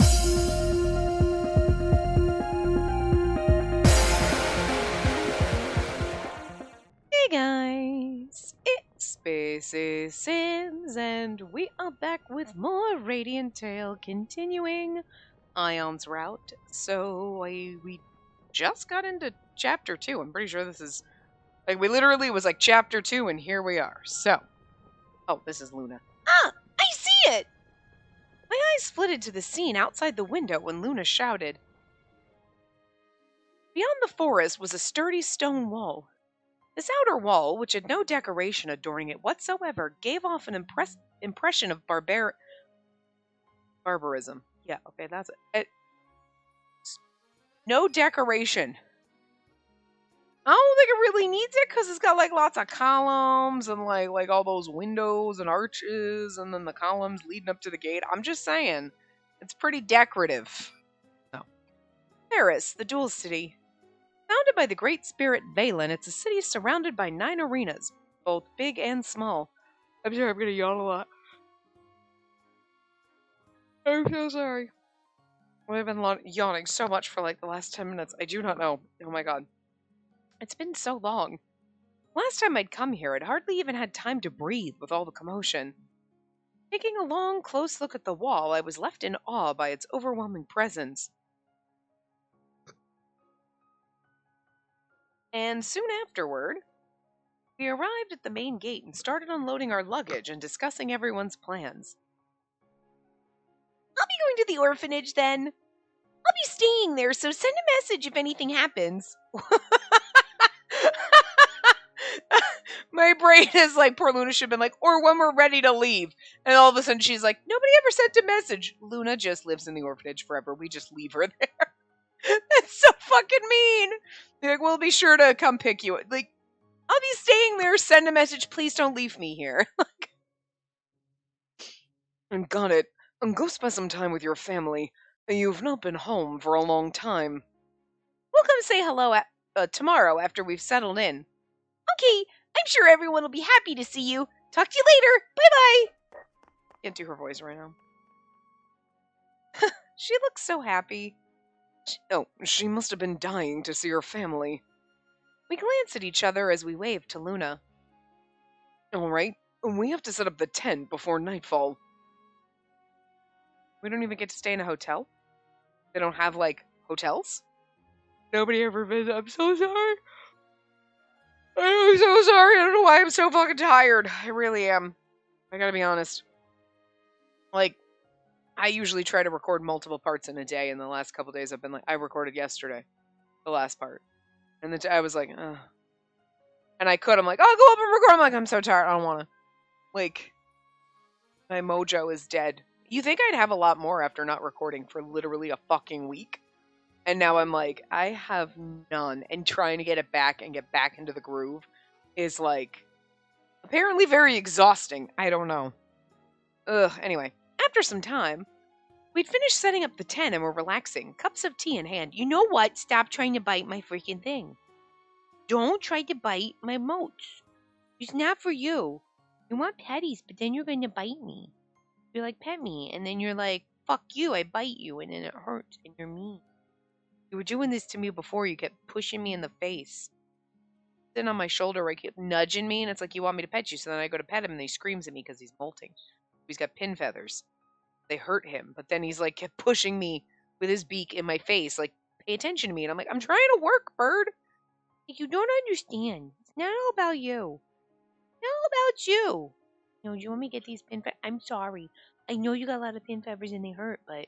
Hey guys, it's Spacey Sims, and we are back with more Radiant Tale, continuing Ion's route. We just got into chapter 2. I'm pretty sure this is, like, we literally was like chapter 2, and here we are. Oh, this is Luna. Ah, I see it! My eyes flitted to the scene outside the window when Luna shouted. Beyond the forest was a sturdy stone wall. This outer wall, which had no decoration adorning it whatsoever, gave off an impression of barbarism. Yeah, okay, that's it. No decoration. I don't think it really needs it because it's got like lots of columns and like all those windows and arches and then the columns leading up to the gate. I'm just saying, it's pretty decorative. No. Paris, the Dual City. Founded by the great spirit Valen, it's a city surrounded by 9 arenas, both big and small. I'm sorry, I'm gonna yawn a lot. I'm so sorry. I've been yawning so much for like the last 10 minutes. I do not know. Oh my god. It's been so long. Last time I'd come here, I'd hardly even had time to breathe with all the commotion. Taking a long, close look at the wall, I was left in awe by its overwhelming presence. And soon afterward, we arrived at the main gate and started unloading our luggage and discussing everyone's plans. I'll be going to the orphanage then. I'll be staying there, so send a message if anything happens. My brain is like, poor Luna should have been like, or when we're ready to leave. And all of a sudden she's like, nobody ever sent a message. Luna just lives in the orphanage forever. We just leave her there. That's so fucking mean. They're like, we'll be sure to come pick you. Like, I'll be staying there. Send a message. Please don't leave me here. Got it. Go spend some time with your family. You've not been home for a long time. We'll come say hello tomorrow after we've settled in. Okay, I'm sure everyone will be happy to see you. Talk to you later. Bye-bye. Can't do her voice right now. She looks so happy. She must have been dying to see her family. We glanced at each other as we waved to Luna. All right, we have to set up the tent before nightfall. We don't even get to stay in a hotel? They don't have, like, hotels? Nobody ever visited. I'm so sorry. I'm so sorry. I don't know why I'm so fucking tired. I really am. I gotta be honest. Like, I usually try to record multiple parts in a day, and the last couple days I've been like, I recorded yesterday, the last part. And then I was like, ugh. And I could. I'm like, I'll go up and record. I'm like, I'm so tired. I don't want to. Like, my mojo is dead. You think I'd have a lot more after not recording for literally a fucking week? And now I'm like, I have none. And trying to get it back and get back into the groove is like, apparently very exhausting. I don't know. Ugh, anyway. After some time, we'd finished setting up the tent and were relaxing, cups of tea in hand. You know what? Stop trying to bite my freaking thing. Don't try to bite my motes. It's not for you. You want petties, but then you're going to bite me. You're like, pet me, and then you're like, fuck you, I bite you, and then it hurts, and you're mean. You were doing this to me before. You kept pushing me in the face. Sitting on my shoulder, he kept nudging me, and it's like, you want me to pet you. So then I go to pet him, and he screams at me because he's molting. He's got pin feathers. They hurt him, but then he's like, kept pushing me with his beak in my face, like, pay attention to me. And I'm like, I'm trying to work, bird. Like, you don't understand. It's not all about you. It's not all about you. No, do you want me to get these pin feathers? I'm sorry. I know you got a lot of pin feathers and they hurt, but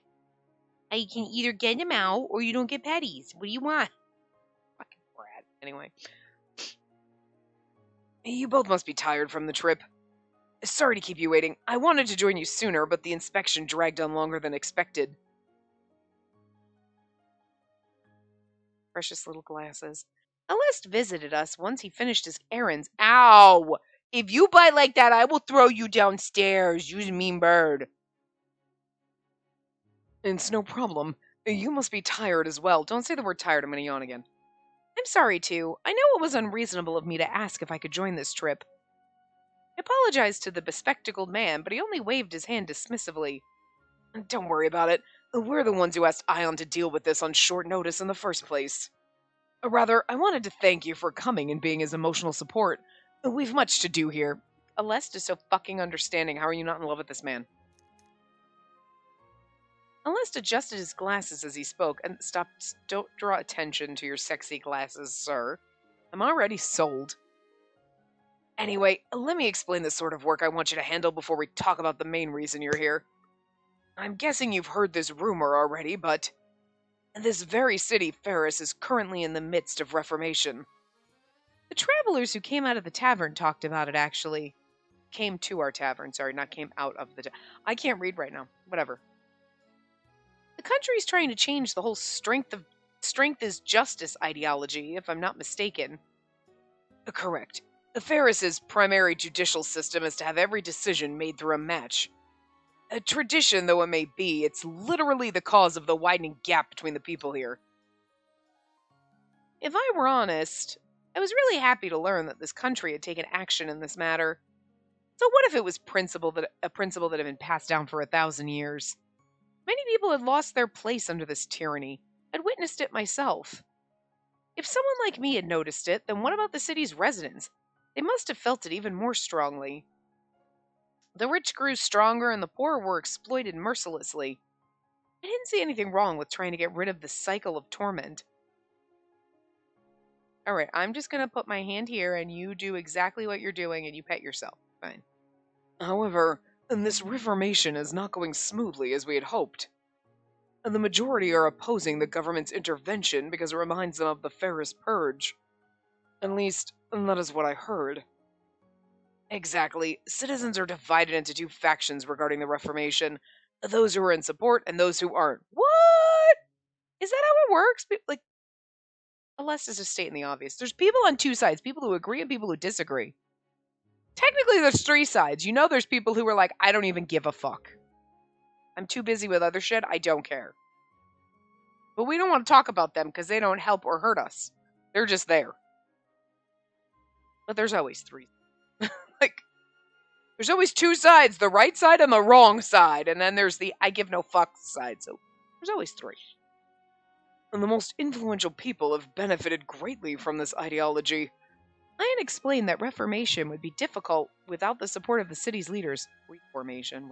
I can either get them out or you don't get petties. What do you want? Fucking brat. Anyway. You both must be tired from the trip. Sorry to keep you waiting. I wanted to join you sooner, but the inspection dragged on longer than expected. Precious little glasses. Celeste visited us once he finished his errands. Ow! If you bite like that, I will throw you downstairs. You mean bird. It's no problem. You must be tired as well. Don't say the word tired. I'm going to yawn again. I'm sorry, too. I know it was unreasonable of me to ask if I could join this trip. I apologized to the bespectacled man, but he only waved his hand dismissively. Don't worry about it. We're the ones who asked Ion to deal with this on short notice in the first place. Rather, I wanted to thank you for coming and being his emotional support. We've much to do here. Alest is so fucking understanding. How are you not in love with this man? Alest adjusted his glasses as he spoke and stopped. Don't draw attention to your sexy glasses, sir. I'm already sold. Anyway, let me explain the sort of work I want you to handle before we talk about the main reason you're here. I'm guessing you've heard this rumor already, but this very city, Ferris, is currently in the midst of reformation. The travelers who came out of the tavern talked about it, actually. Came to our tavern, sorry, not came out of the I can't read right now. Whatever. The country's trying to change the whole strength is justice ideology, if I'm not mistaken. Correct. The Ferris's primary judicial system is to have every decision made through a match. A tradition though it may be, it's literally the cause of the widening gap between the people here. If I were honest, I was really happy to learn that this country had taken action in this matter. So what if it was a principle that had been passed down for 1,000 years? Many people had lost their place under this tyranny. I'd witnessed it myself. If someone like me had noticed it, then what about the city's residents? They must have felt it even more strongly. The rich grew stronger and the poor were exploited mercilessly. I didn't see anything wrong with trying to get rid of this cycle of torment. Alright, I'm just going to put my hand here and you do exactly what you're doing and you pet yourself. Fine. However, this reformation is not going smoothly as we had hoped. The majority are opposing the government's intervention because it reminds them of the Ferris Purge. At least, that is what I heard. Exactly. Citizens are divided into two factions regarding the Reformation. Those who are in support and those who aren't. What? Is that how it works? Like, unless it's just stating the obvious. There's people on two sides, people who agree and people who disagree. Technically, there's three sides. You know there's people who are like, I don't even give a fuck. I'm too busy with other shit, I don't care. But we don't want to talk about them because they don't help or hurt us. They're just there. But there's always three. Like, there's always two sides, the right side and the wrong side. And then there's the I give no fucks side. So there's always three. And the most influential people have benefited greatly from this ideology. I had explained that reformation would be difficult without the support of the city's leaders. Reformation.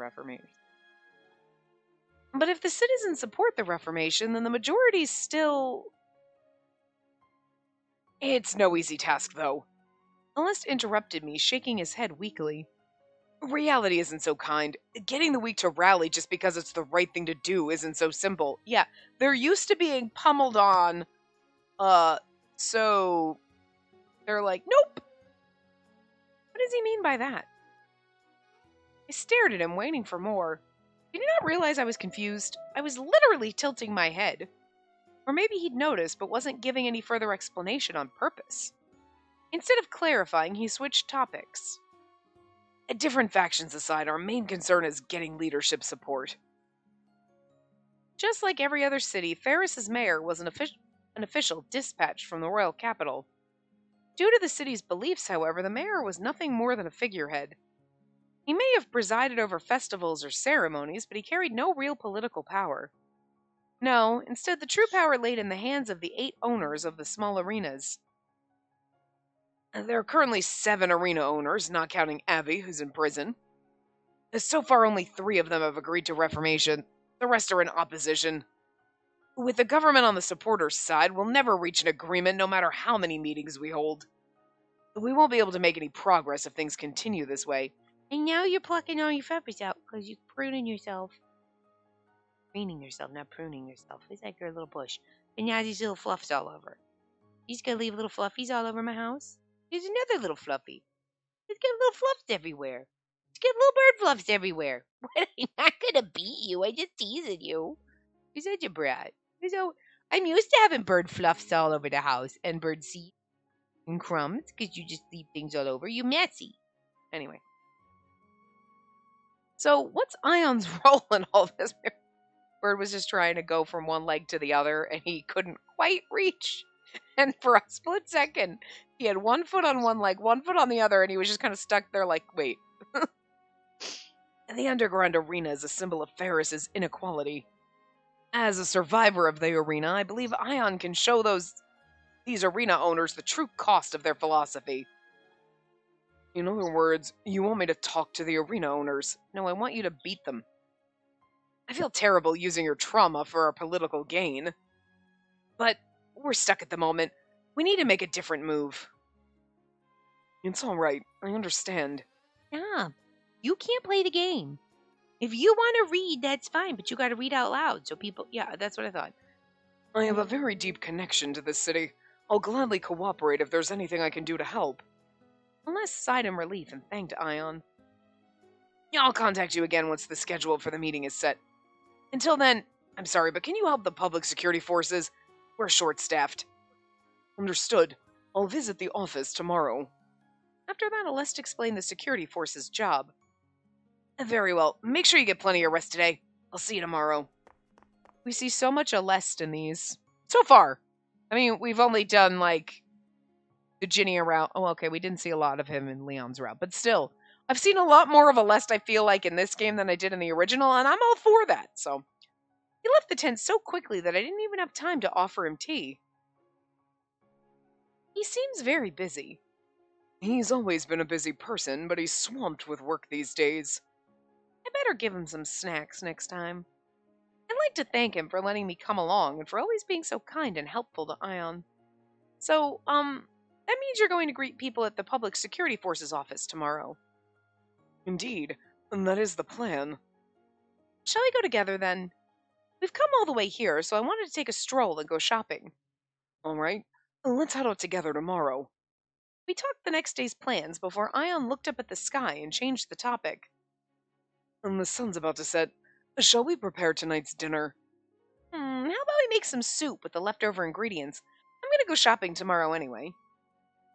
But if the citizens support the reformation, then the majority still... It's no easy task, though. Alest interrupted me, shaking his head weakly. Reality isn't so kind. Getting the weak to rally just because it's the right thing to do isn't so simple. Yeah, they're used to being pummeled on, so they're like, nope! What does he mean by that? I stared at him, waiting for more. Did he not realize I was confused? I was literally tilting my head. Or maybe he'd noticed, but wasn't giving any further explanation on purpose. Instead of clarifying, he switched topics. Different factions aside, our main concern is getting leadership support. Just like every other city, Ferris's mayor was an official dispatched from the royal capital. Due to the city's beliefs, however, the mayor was nothing more than a figurehead. He may have presided over festivals or ceremonies, but he carried no real political power. No, instead the true power laid in the hands of the 8 owners of the small arenas. There are currently 7 arena owners, not counting Abby, who's in prison. So far, only 3 of them have agreed to reformation. The rest are in opposition. With the government on the supporters' side, we'll never reach an agreement no matter how many meetings we hold. We won't be able to make any progress if things continue this way. And now you're plucking all your feathers out because you're pruning yourself. Preening yourself, not pruning yourself. It's like you're a little bush. And now these little fluffs all over. He's gonna leave little fluffies all over my house. There's another little fluffy. He's got little fluffs everywhere. He's got little bird fluffs everywhere. I'm not gonna beat you. I just teasing you. You're such a brat. So I'm used to having bird fluffs all over the house and bird seed and crumbs because you just leave things all over. You're messy. Anyway. So what's Ion's role in all this? Bird was just trying to go from one leg to the other and he couldn't quite reach. And for a split second, he had one foot on one leg, one foot on the other, and he was just kind of stuck there like, wait. And the underground arena is a symbol of Ferris's inequality. As a survivor of the arena, I believe Ion can show these arena owners the true cost of their philosophy. In other words, you want me to talk to the arena owners. No, I want you to beat them. I feel terrible using your trauma for our political gain. But we're stuck at the moment. We need to make a different move. It's all right. I understand. Yeah, you can't play the game. If you want to read, that's fine, but you got to read out loud so people. Yeah, that's what I thought. I have a very deep connection to this city. I'll gladly cooperate if there's anything I can do to help. Unless sighed in relief and thanked Ion. Yeah, I'll contact you again once the schedule for the meeting is set. Until then, I'm sorry, but can you help the public security forces? We're short-staffed. Understood. I'll visit the office tomorrow. After that, Aleste explained the security force's job. Very well. Make sure you get plenty of rest today. I'll see you tomorrow. We see so much Aleste in these. So far. I mean, we've only done, like, the Ginny route. Oh, okay, we didn't see a lot of him in Leon's route. But still, I've seen a lot more of Aleste, I feel like, in this game than I did in the original, and I'm all for that, so. He left the tent so quickly that I didn't even have time to offer him tea. He seems very busy. He's always been a busy person, but he's swamped with work these days. I better give him some snacks next time. I'd like to thank him for letting me come along and for always being so kind and helpful to Ion. So, that means you're going to greet people at the Public Security Forces office tomorrow. Indeed, and that is the plan. Shall we go together then? We've come all the way here, so I wanted to take a stroll and go shopping. All right, let's head out together tomorrow. We talked the next day's plans before Ion looked up at the sky and changed the topic. And the sun's about to set. Shall we prepare tonight's dinner? How about we make some soup with the leftover ingredients? I'm gonna go shopping tomorrow anyway.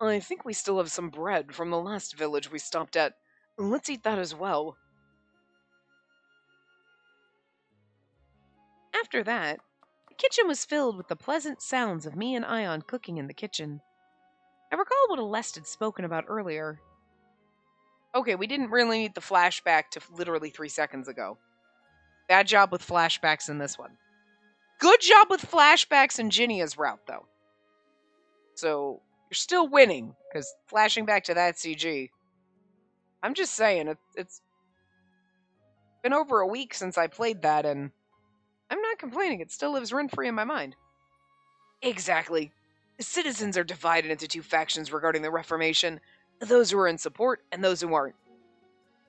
I think we still have some bread from the last village we stopped at. Let's eat that as well. After that, the kitchen was filled with the pleasant sounds of me and Ion cooking in the kitchen. I recall what Aleste had spoken about earlier. Okay, we didn't really need the flashback to literally 3 seconds ago. Bad job with flashbacks in this one. Good job with flashbacks in Ginnia's route, though. So, you're still winning, because flashing back to that CG. I'm just saying, it's been over a week since I played that, and I'm not complaining. It still lives rent-free in my mind. Exactly. The citizens are divided into two factions regarding the Reformation. Those who are in support, and those who aren't.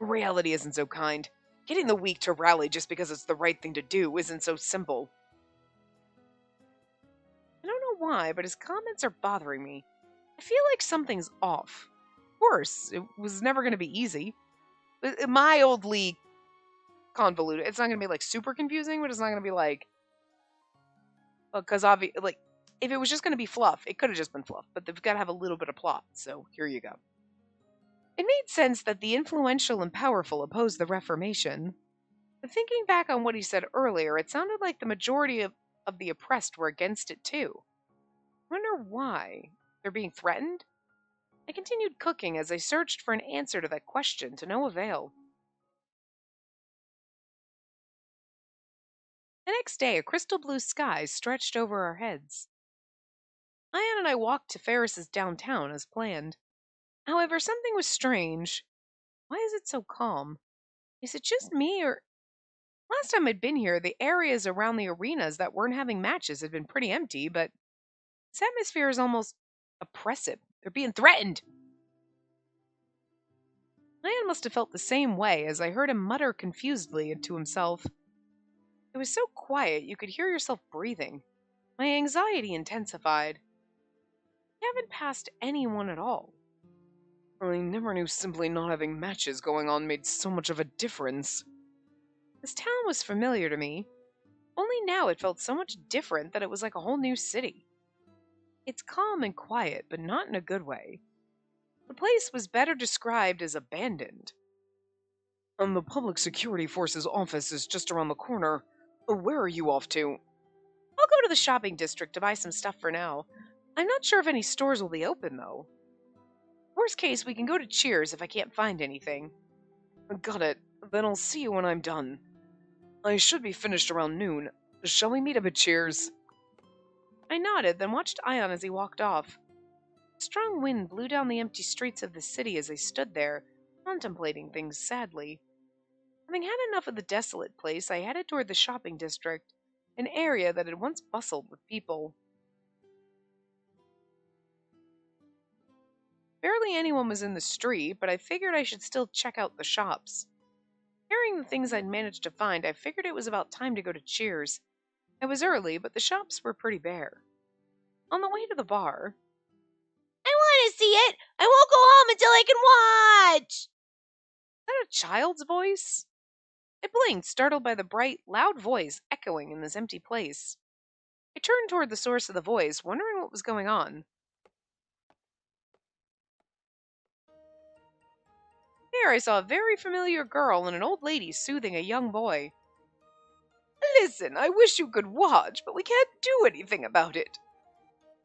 Reality isn't so kind. Getting the weak to rally just because it's the right thing to do isn't so simple. I don't know why, but his comments are bothering me. I feel like something's off. Of course, it was never going to be easy. Mildly convoluted. It's not going to be, like, super confusing, but it's not going to be, like... Because, obviously, like, if it was just going to be fluff, it could have just been fluff. But they've got to have a little bit of plot, so here you go. It made sense that the influential and powerful opposed the Reformation. But thinking back on what he said earlier, it sounded like the majority of the oppressed were against it too. I wonder why. They're being threatened? I continued cooking as I searched for an answer to that question, to no avail. The next day, a crystal blue sky stretched over our heads. Ian and I walked to Ferris's downtown as planned. However, something was strange. Why is it so calm? Is it just me, or... Last time I'd been here, the areas around the arenas that weren't having matches had been pretty empty, but this atmosphere is almost oppressive. They're being threatened. Ian must have felt the same way as I heard him mutter confusedly to himself. It was so quiet you could hear yourself breathing. My anxiety intensified. I haven't passed anyone at all. I never knew simply not having matches going on made so much of a difference. This town was familiar to me. Only now it felt so much different that it was like a whole new city. It's calm and quiet, but not in a good way. The place was better described as abandoned. And the Public Security Forces office is just around the corner. Where are you off to? I'll go to the shopping district to buy some stuff for now. I'm not sure if any stores will be open, though. Worst case, we can go to Cheers if I can't find anything. Got it. Then I'll see you when I'm done. I should be finished around noon. Shall we meet up at Cheers? I nodded, then watched Ion as he walked off. A strong wind blew down the empty streets of the city as I stood there, contemplating things sadly. Having had enough of the desolate place, I headed toward the shopping district, an area that had once bustled with people. Barely anyone was in the street, but I figured I should still check out the shops. Carrying the things I'd managed to find, I figured it was about time to go to Cheers. It was early, but the shops were pretty bare. On the way to the bar, I want to see it. I won't go home until I can watch. is that a child's voice? I blinked, startled by the bright, loud voice echoing in this empty place. I turned toward the source of the voice, wondering what was going on. There I saw a very familiar girl and an old lady soothing a young boy. Listen, I wish you could watch, but we can't do anything about it.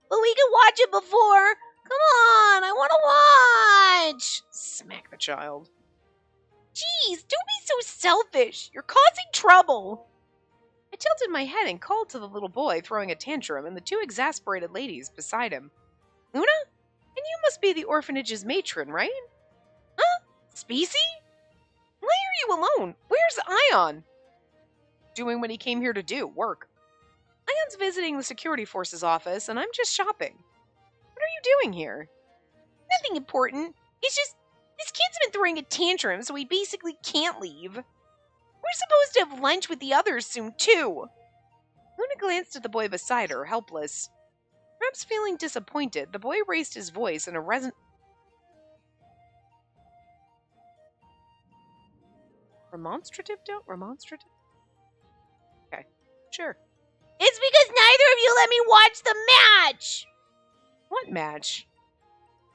But we can watch it before. Come on, I want to watch. Smack the child. Jeez, don't be so selfish. You're causing trouble. I tilted my head and called to the little boy throwing a tantrum and the two exasperated ladies beside him. Luna? And you must be the orphanage's matron, right? Huh? Spacey? Why are you alone? Where's Ion? Doing what he came here to do, work. Ion's visiting the security forces office, and I'm just shopping. What are you doing here? Nothing important. It's just, this kid's been throwing a tantrum, so we basically can't leave. We're supposed to have lunch with the others soon, too. Luna glanced at the boy beside her, helpless. Perhaps feeling disappointed, the boy raised his voice in a remonstrative tone? Remonstrative? Okay, sure. It's because neither of you let me watch the match. What match?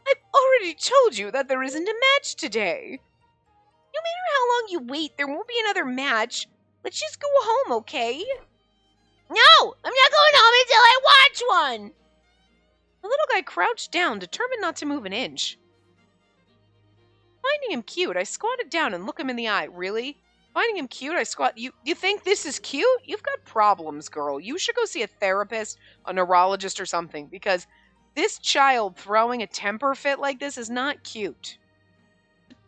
I've already told you that there isn't a match today. No matter how long you wait, there won't be another match. Let's just go home, okay? No, I'm not going home until I watch one. The little guy crouched down, determined not to move an inch. Finding him cute, I squatted down and looked him in the eye. Really? Finding him cute, I squat. You think this is cute? You've got problems, girl. You should go see a therapist, a neurologist, or something, because this child throwing a temper fit like this is not cute.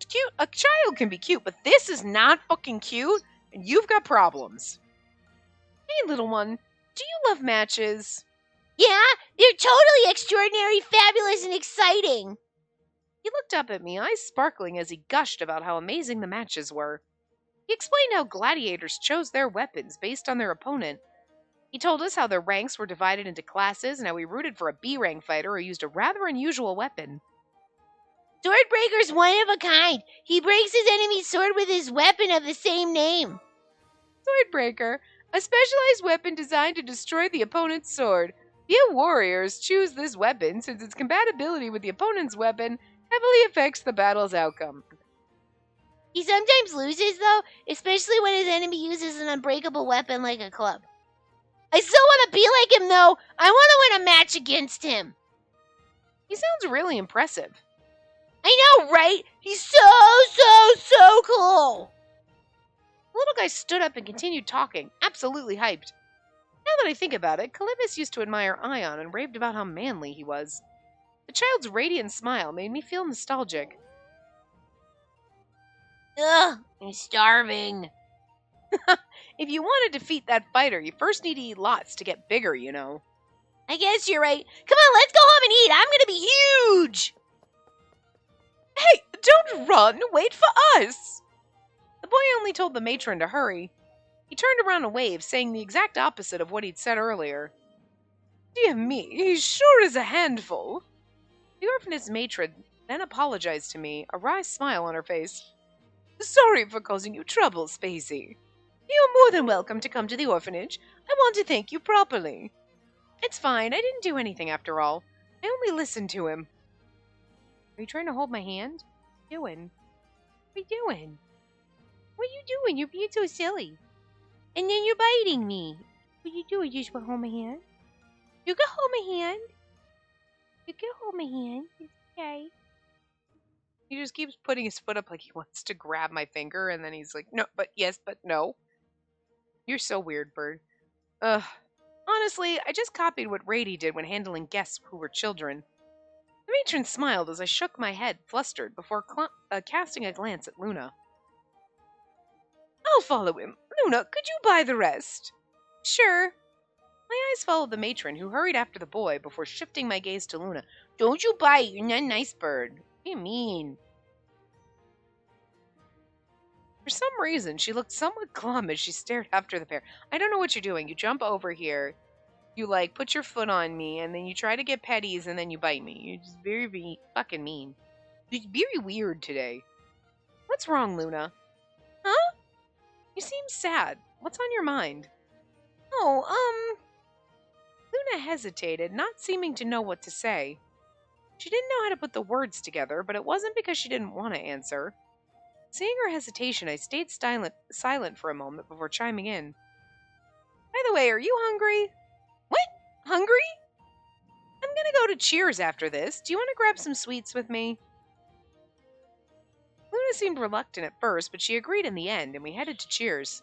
Cute. A child can be cute, but this is not fucking cute, and you've got problems. Hey, little one, do you love matches? Yeah, they're totally extraordinary, fabulous, and exciting. He looked up at me, eyes sparkling as he gushed about how amazing the matches were. He explained how gladiators chose their weapons based on their opponent. He told us how their ranks were divided into classes and how he rooted for a B-rank fighter who used a rather unusual weapon. Swordbreaker's one of a kind. He breaks his enemy's sword with his weapon of the same name. Swordbreaker, a specialized weapon designed to destroy the opponent's sword. Few warriors choose this weapon since its compatibility with the opponent's weapon heavily affects the battle's outcome. He sometimes loses, though, especially when his enemy uses an unbreakable weapon like a club. I still want to be like him, though. I want to win a match against him. He sounds really impressive. I know, right? He's so cool. The little guy stood up and continued talking, absolutely hyped. Now that I think about it, Calibus used to admire Ion and raved about how manly he was. The child's radiant smile made me feel nostalgic. Ugh, I'm starving. If you want to defeat that fighter, you first need to eat lots to get bigger, you know. I guess you're right. Come on, let's go home and eat. I'm gonna be huge. Hey, don't run! Wait for us! The boy only told the matron to hurry. He turned around and waved, saying the exact opposite of what he'd said earlier. Dear me, he sure is a handful. The orphanage matron then apologized to me, a wry smile on her face. Sorry for causing you trouble, Spacey. You're more than welcome to come to the orphanage. I want to thank you properly. It's fine, I didn't do anything after all. I only listened to him. Are you trying to hold my hand? What are you doing? What are you doing? What are you doing? You're being so silly. And then you're biting me. What are you doing? You just want to hold my hand? You can hold my hand. You can hold my hand. It's okay. He just keeps putting his foot up like he wants to grab my finger, and then he's like, no, but yes, but no. You're so weird, Bird. Ugh. Honestly, I just copied what Rady did when handling guests who were children. The matron smiled as I shook my head, flustered, before casting a glance at Luna. I'll follow him. Luna, could you buy the rest? Sure. My eyes followed the matron, who hurried after the boy before shifting my gaze to Luna. Don't you bite, you're not a nice bird. What do you mean? For some reason, she looked somewhat glum as she stared after the pair. I don't know what you're doing. You jump over here, you put your foot on me, and then you try to get petties, and then you bite me. You're just very fucking mean. You're very weird today. What's wrong, Luna? Huh? You seem sad. What's on your mind? Oh, Luna hesitated, not seeming to know what to say. She didn't know how to put the words together, but it wasn't because she didn't want to answer. Seeing her hesitation, I stayed silent for a moment before chiming in. By the way, are you hungry? What? Hungry? I'm gonna go to Cheers after this. Do you want to grab some sweets with me? Luna seemed reluctant at first, but she agreed in the end, and we headed to Cheers.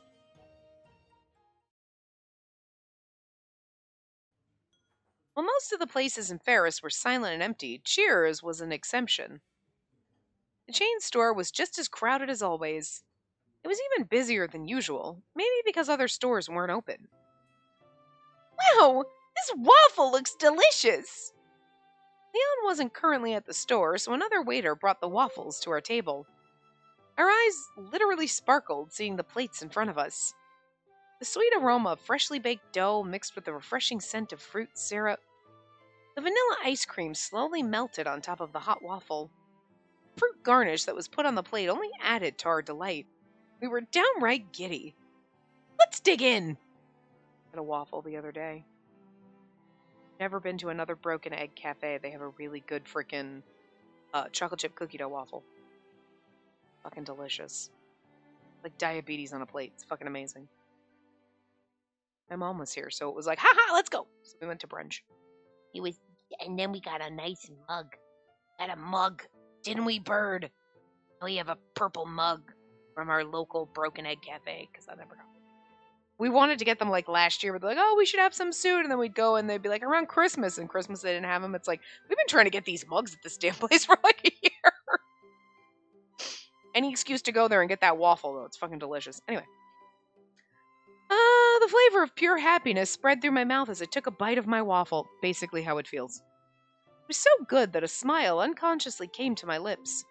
While most of the places in Ferris were silent and empty, Cheers was an exception. The chain store was just as crowded as always. It was even busier than usual, maybe because other stores weren't open. Wow, this waffle looks delicious! Leon wasn't currently at the store, so another waiter brought the waffles to our table. Our eyes literally sparkled seeing the plates in front of us. The sweet aroma of freshly baked dough mixed with the refreshing scent of fruit syrup. The vanilla ice cream slowly melted on top of the hot waffle. Fruit garnish that was put on the plate only added to our delight. We were downright giddy. Let's dig in! I had a waffle the other day. Never been to another Broken Egg cafe. They have a really good freaking chocolate chip cookie dough waffle. Fucking delicious. Like diabetes on a plate. It's fucking amazing. My mom was here, so it was like, haha, let's go. So we went to brunch. And then we got a nice mug. Got a mug, didn't we, Bird? We have a purple mug from our local Broken Egg Cafe, because I never got one. We wanted to get them like last year, but they're like, oh, we should have some soon. And then we'd go and they'd be like, around Christmas. And Christmas they didn't have them. It's like, we've been trying to get these mugs at this damn place for like a year. Any excuse to go there and get that waffle, though. It's fucking delicious. Anyway. The flavor of pure happiness spread through my mouth as I took a bite of my waffle. Basically how it feels. It was so good that a smile unconsciously came to my lips.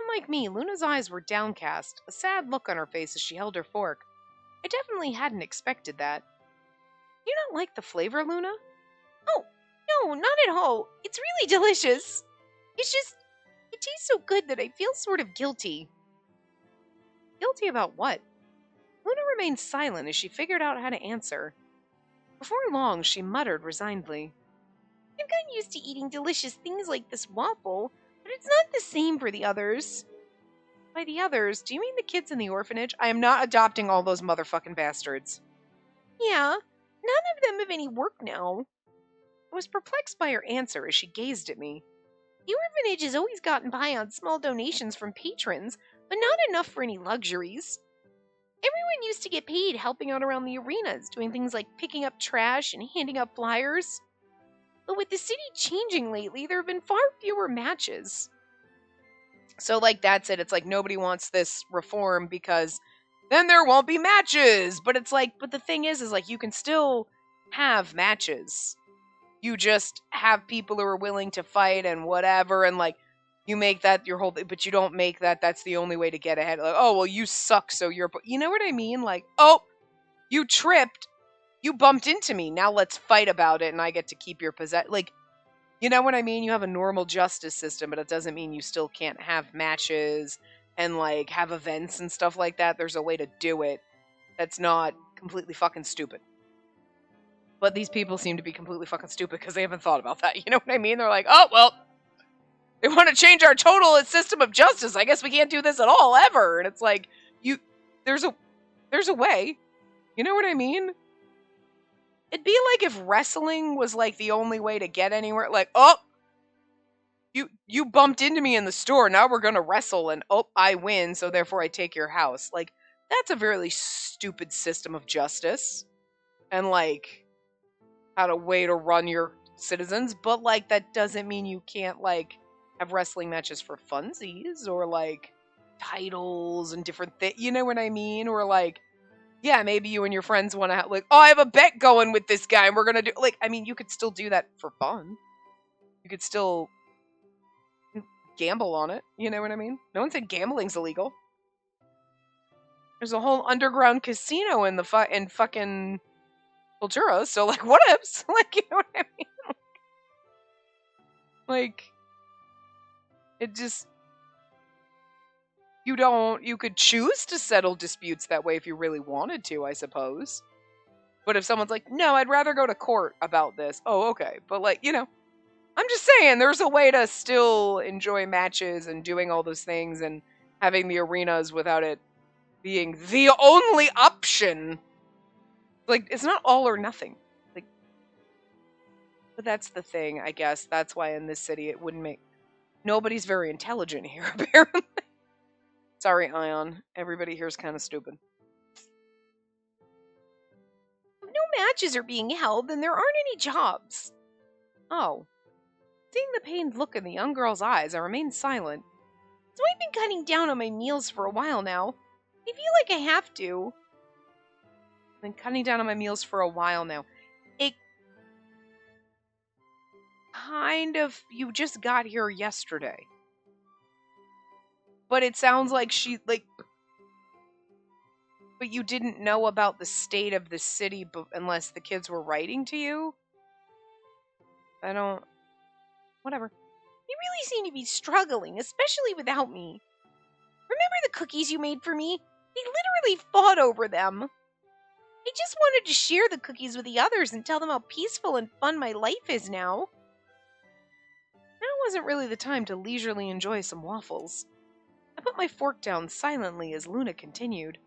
Unlike me, Luna's eyes were downcast, a sad look on her face as she held her fork. I definitely hadn't expected that. You don't like the flavor, Luna? Oh, no, not at all. It's really delicious. It's just, it tastes so good that I feel sort of guilty. Guilty about what? Luna remained silent as she figured out how to answer. Before long, she muttered resignedly. I've gotten used to eating delicious things like this waffle, but it's not the same for the others. By the others, do you mean the kids in the orphanage? I am not adopting all those motherfucking bastards. Yeah, none of them have any work now. I was perplexed by her answer as she gazed at me. The orphanage has always gotten by on small donations from patrons, but not enough for any luxuries. Everyone used to get paid helping out around the arenas, doing things like picking up trash and handing out flyers. But with the city changing lately, there have been far fewer matches. So, like, that's it. It's like nobody wants this reform because then there won't be matches. But it's like, but the thing is like, you can still have matches. You just have people who are willing to fight and whatever, and like, you make that your whole thing, but you don't make that's the only way to get ahead. Like, oh, well, you suck, so you know what I mean? Like, oh, you tripped, you bumped into me, now let's fight about it, and I get to keep your possession. Like, you know what I mean? You have a normal justice system, but it doesn't mean you still can't have matches and, like, have events and stuff like that. There's a way to do it that's not completely fucking stupid. But these people seem to be completely fucking stupid because they haven't thought about that. You know what I mean? They're like, oh, well, they want to change our total system of justice. I guess we can't do this at all, ever. And it's like, there's a way. You know what I mean? It'd be like if wrestling was like the only way to get anywhere. Like, oh, you bumped into me in the store. Now we're going to wrestle and, oh, I win. So therefore I take your house. Like, that's a really stupid system of justice and like how to way to run your citizens, but like that doesn't mean you can't like have wrestling matches for funsies or like titles and different things, you know what I mean? Or like, yeah, maybe you and your friends want to have like, oh, I have a bet going with this guy and we're gonna do like, I mean, you could still do that for fun. You could still gamble on it, you know what I mean? No one said gambling's illegal. There's a whole underground casino in the in fucking Cultura, so like, what ifs? Like, you know what I mean? Like, it just, you could choose to settle disputes that way if you really wanted to, I suppose. But if someone's like, no, I'd rather go to court about this, oh, okay. But like, you know, I'm just saying there's a way to still enjoy matches and doing all those things and having the arenas without it being the only option. Like, it's not all or nothing. Like, but that's the thing, I guess. That's why in this city it wouldn't make. Nobody's very intelligent here, apparently. Sorry, Ion. Everybody here's kind of stupid. If no matches are being held, then there aren't any jobs. Oh. Seeing the pained look in the young girl's eyes, I remained silent. So I've been cutting down on my meals for a while now. I feel like I have to. I've been cutting down on my meals for a while now. It kind of, you just got here yesterday. But it sounds like but you didn't know about the state of the city unless the kids were writing to you? Whatever. You really seem to be struggling, especially without me. Remember the cookies you made for me? We literally fought over them. I just wanted to share the cookies with the others and tell them how peaceful and fun my life is now. Now wasn't really the time to leisurely enjoy some waffles. I put my fork down silently as Luna continued.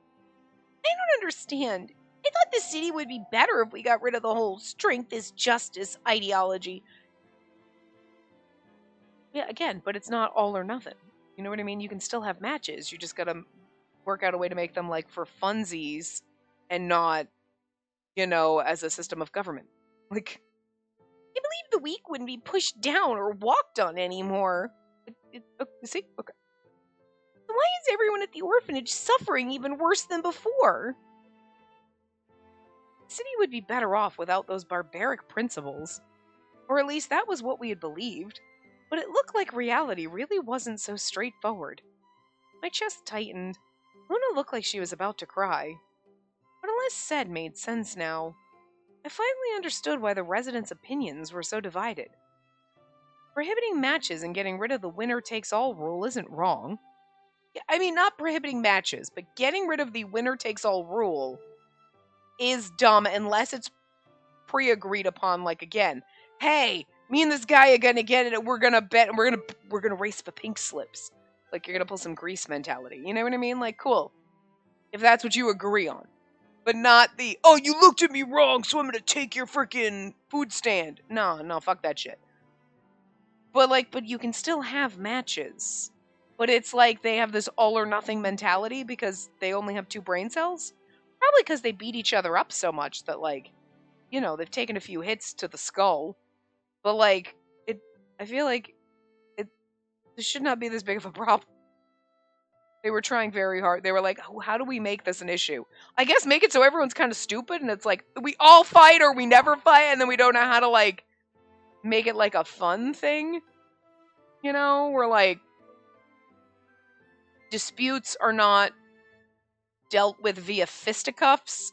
I don't understand. I thought the city would be better if we got rid of the whole strength is justice ideology. Yeah, again, but it's not all or nothing. You know what I mean? You can still have matches. You just gotta work out a way to make them like for funsies and not, you know, as a system of government. Like, I believe the weak wouldn't be pushed down or walked on anymore. See? Okay. Why is everyone at the orphanage suffering even worse than before? The city would be better off without those barbaric principles. Or at least that was what we had believed. But it looked like reality really wasn't so straightforward. My chest tightened. Luna looked like she was about to cry. What Aless said made sense now. I finally understood why the residents' opinions were so divided. Prohibiting matches and getting rid of the winner-takes-all rule isn't wrong. I mean, not prohibiting matches, but getting rid of the winner-takes-all rule is dumb unless it's pre-agreed upon, like, again, hey, me and this guy are gonna get it, and we're gonna bet, and we're gonna race for pink slips. Like, you're gonna pull some Grease mentality. You know what I mean? Like, cool. If that's what you agree on. But not the, oh, you looked at me wrong, so I'm gonna take your freaking food stand. No, fuck that shit. But you can still have matches. But it's like they have this all or nothing mentality because they only have 2 brain cells. Probably because they beat each other up so much that, like, you know, they've taken a few hits to the skull. But, like, I feel like this should not be this big of a problem. They were trying very hard. They were like, oh, how do we make this an issue? I guess make it so everyone's kind of stupid and it's like, we all fight or we never fight and then we don't know how to, like, make it like a fun thing. You know? Where, like, disputes are not dealt with via fisticuffs,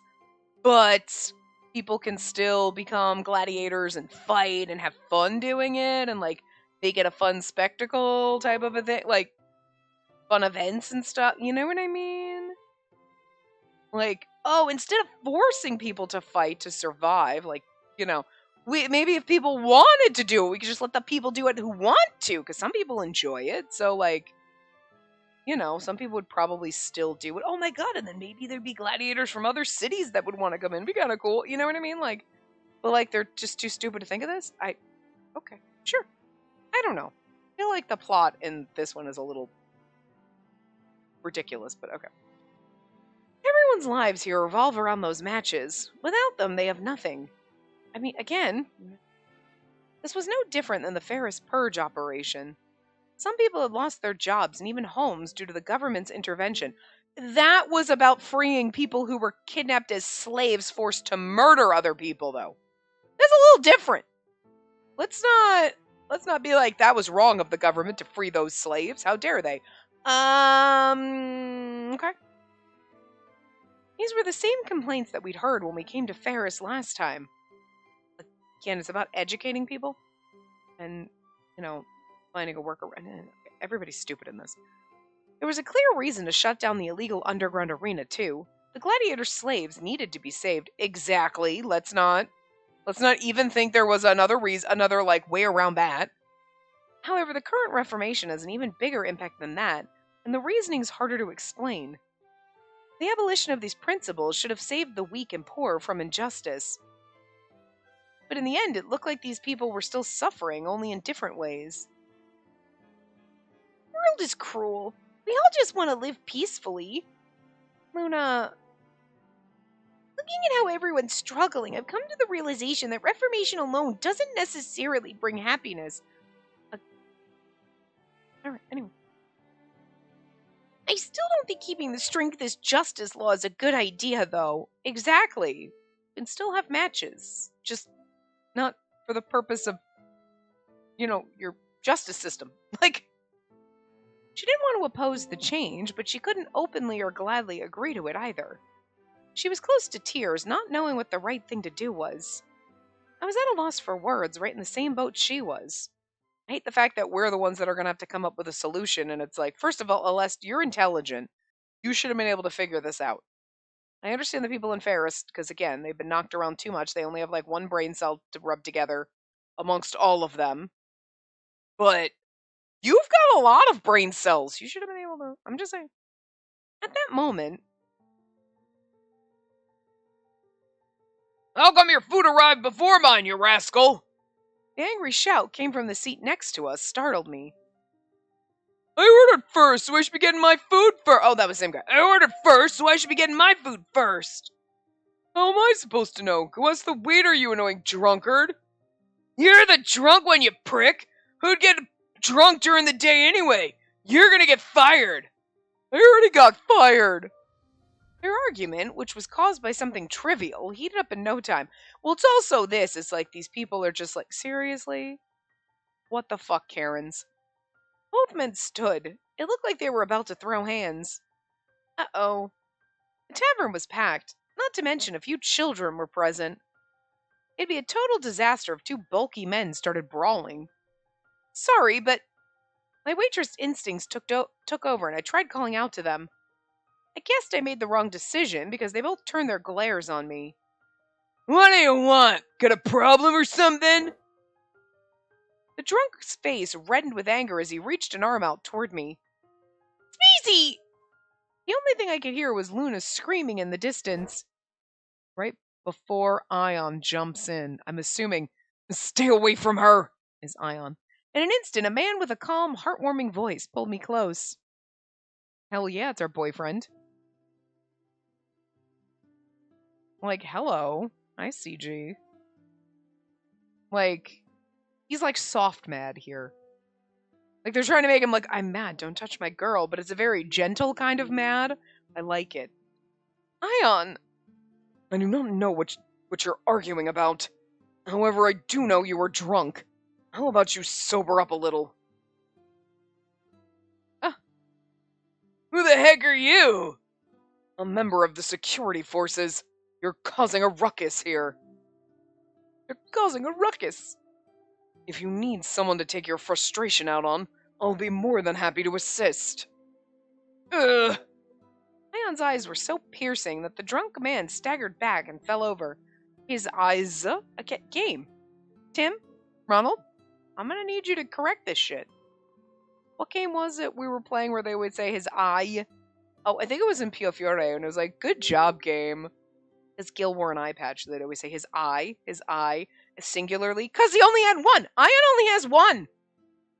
but people can still become gladiators and fight and have fun doing it and, like, make it a fun spectacle type of a thing. Like, fun events and stuff. You know what I mean? Like, oh, instead of forcing people to fight to survive, like, you know, maybe if people wanted to do it, we could just let the people do it who want to, because some people enjoy it. So, like, you know, some people would probably still do it. Oh my god, and then maybe there'd be gladiators from other cities that would want to come in. Be kind of cool. You know what I mean? Like, but like they're just too stupid to think of this? Okay, sure. I don't know. I feel like the plot in this one is a little ridiculous, but okay. Everyone's lives here revolve around those matches. Without them, they have nothing. I mean, again, this was no different than the Ferris Purge operation. Some people had lost their jobs and even homes due to the government's intervention. That was about freeing people who were kidnapped as slaves forced to murder other people, though. That's a little different. Let's not be like that was wrong of the government to free those slaves. How dare they? Okay. These were the same complaints that we'd heard when we came to Ferris last time. Again, it's about educating people and, finding a workaround. Everybody's stupid in this. There was a clear reason to shut down the illegal underground arena, too. The gladiator slaves needed to be saved. Exactly. Let's not even think there was another way around that. However, the current reformation has an even bigger impact than that, and the reasoning's harder to explain. The abolition of these principles should have saved the weak and poor from injustice. But in the end, it looked like these people were still suffering, only in different ways. The world is cruel. We all just want to live peacefully. Luna, looking at how everyone's struggling, I've come to the realization that reformation alone doesn't necessarily bring happiness. Alright, anyway. I still don't think keeping the strictest justice law is a good idea, though. Exactly. You can still have matches. Just not for the purpose of, your justice system. She didn't want to oppose the change, but she couldn't openly or gladly agree to it either. She was close to tears, not knowing what the right thing to do was. I was at a loss for words, right in the same boat she was. I hate the fact that we're the ones that are going to have to come up with a solution, and it's like, first of all, Celeste, you're intelligent. You should have been able to figure this out. I understand the people in Ferris, because again, they've been knocked around too much. They only have one brain cell to rub together amongst all of them. But you've got a lot of brain cells. You should have been able to. I'm just saying. At that moment, how come your food arrived before mine, you rascal? The angry shout came from the seat next to us, startled me. I ordered first, so I should be getting my food first. Oh, that was the same guy. I ordered first, so I should be getting my food first. How am I supposed to know? Who was the waiter, you annoying drunkard? You're the drunk one, you prick. Who'd get drunk during the day anyway? You're gonna get fired. I already got fired. Their argument, which was caused by something trivial, heated up in no time. Well, it's also this. It's like these people are just like, seriously? What the fuck, Karens? Both men stood. It looked like they were about to throw hands. Uh-oh. The tavern was packed, not to mention a few children were present. It'd be a total disaster if two bulky men started brawling. Sorry, but my waitress instincts took over and I tried calling out to them. I guessed I made the wrong decision because they both turned their glares on me. What do you want? Got a problem or something? The drunk's face reddened with anger as he reached an arm out toward me. Speezy! The only thing I could hear was Luna screaming in the distance. Right before Ion jumps in, I'm assuming, stay away from her, is Ion. In an instant, a man with a calm, heartwarming voice pulled me close. Hell yeah, it's our boyfriend. Hello. Hi, CG. He's soft mad here. They're trying to make him I'm mad, don't touch my girl, but it's a very gentle kind of mad. I like it. Ion! I do not know what you're arguing about. However, I do know you were drunk. How about you sober up a little? Who the heck are you? A member of the security forces. You're causing a ruckus here. You're causing a ruckus. If you need someone to take your frustration out on, I'll be more than happy to assist. Ugh. Ion's eyes were so piercing that the drunk man staggered back and fell over. His eyes game. Tim? Ronald? I'm gonna need you to correct this shit. What game was it we were playing where they would say his eye? Oh, I think it was in Pio Fiore, and it was good job, game. Because Gil wore an eye patch, so they'd always say his eye, singularly, because he only had one. Ion only has one.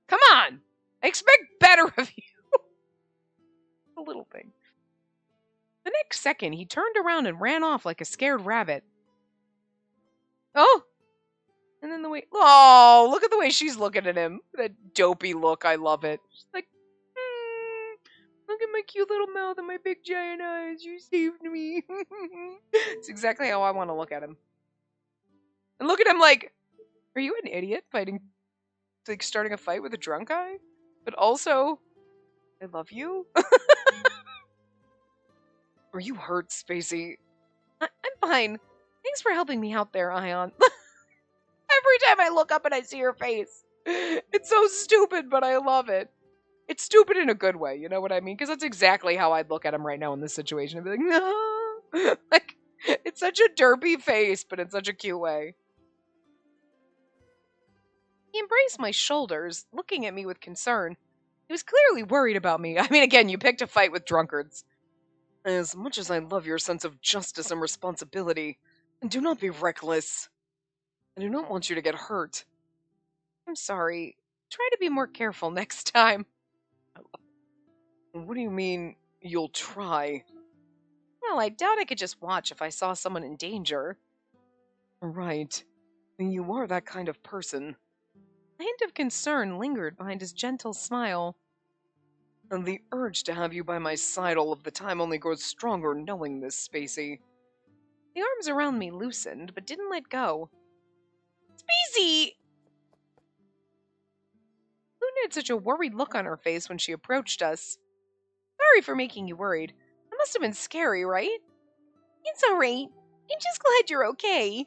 Come on. I expect better of you. A little thing. The next second, he turned around and ran off like a scared rabbit. Oh! And then oh, look at the way she's looking at him. That dopey look, I love it. She's like, look at my cute little mouth and my big giant eyes. You saved me. It's exactly how I want to look at him. And look at him like, are you an idiot fighting, like starting a fight with a drunk guy? But also, I love you. Are you hurt, Spacey? I'm fine. Thanks for helping me out there, Ion. Every time I look up and I see her face. It's so stupid, but I love it. It's stupid in a good way, you know what I mean? Because that's exactly how I'd look at him right now in this situation. I'd be like, no. Like, it's such a derpy face, but in such a cute way. He embraced my shoulders, looking at me with concern. He was clearly worried about me. I mean, again, you picked a fight with drunkards. As much as I love your sense of justice and responsibility, do not be reckless. I do not want you to get hurt. I'm sorry. Try to be more careful next time. What do you mean, you'll try? Well, I doubt I could just watch if I saw someone in danger. Right. You are that kind of person. A hint of concern lingered behind his gentle smile. And the urge to have you by my side all of the time only grows stronger knowing this, Spacey. The arms around me loosened, but didn't let go. Spacey! Luna had such a worried look on her face when she approached us. Sorry for making you worried. That must have been scary, right? It's alright. I'm just glad you're okay.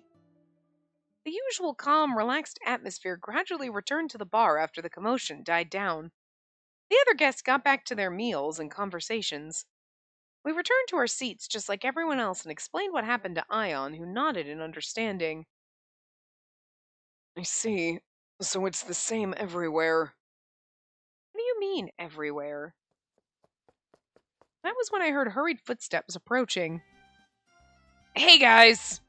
The usual calm, relaxed atmosphere gradually returned to the bar after the commotion died down. The other guests got back to their meals and conversations. We returned to our seats just like everyone else and explained what happened to Ion, who nodded in understanding. I see. So it's the same everywhere. What do you mean, everywhere? That was when I heard hurried footsteps approaching. Hey, guys!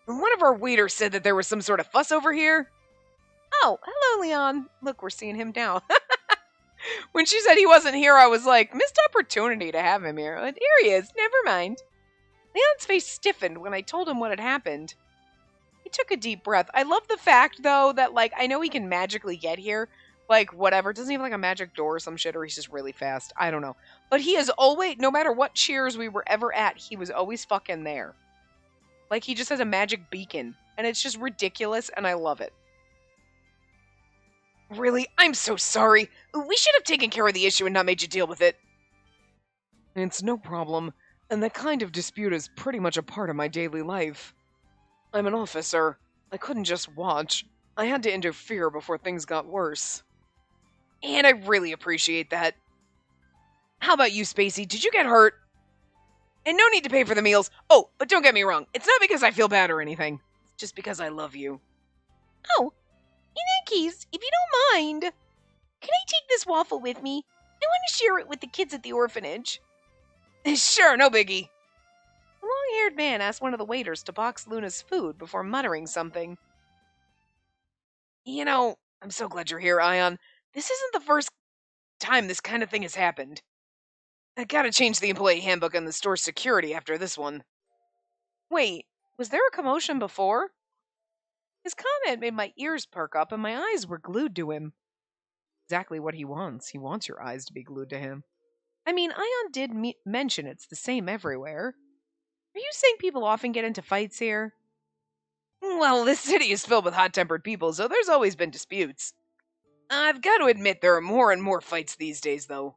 One of our waiters said that there was some sort of fuss over here. Oh, hello, Leon. Look, we're seeing him now. When she said he wasn't here, I was like, missed opportunity to have him here. But here he is. Never mind. Leon's face stiffened when I told him what had happened. He took a deep breath. I love the fact, though, that, like, I know he can magically get here. Like, whatever. Doesn't he have, like, a magic door or some shit, or he's just really fast? I don't know. But he is always, no matter what cheers we were ever at, he was always fucking there. Like, he just has a magic beacon. And it's just ridiculous, and I love it. Really? I'm so sorry. We should have taken care of the issue and not made you deal with it. It's no problem. And that kind of dispute is pretty much a part of my daily life. I'm an officer. I couldn't just watch. I had to interfere before things got worse. And I really appreciate that. How about you, Spacey? Did you get hurt? And no need to pay for the meals. Oh, but don't get me wrong. It's not because I feel bad or anything. It's just because I love you. Oh, in that case, if you don't mind, can I take this waffle with me? I want to share it with the kids at the orphanage. Sure, no biggie. The long-haired man asked one of the waiters to box Luna's food before muttering something. You know, I'm so glad you're here, Ion. This isn't the first time this kind of thing has happened. I gotta change the employee handbook and the store's security after this one. Wait, was there a commotion before? His comment made my ears perk up and my eyes were glued to him. Exactly what he wants. He wants your eyes to be glued to him. I mean, Ion did mention it's the same everywhere. Are you saying people often get into fights here? Well, this city is filled with hot-tempered people, so there's always been disputes. I've got to admit there are more and more fights these days, though.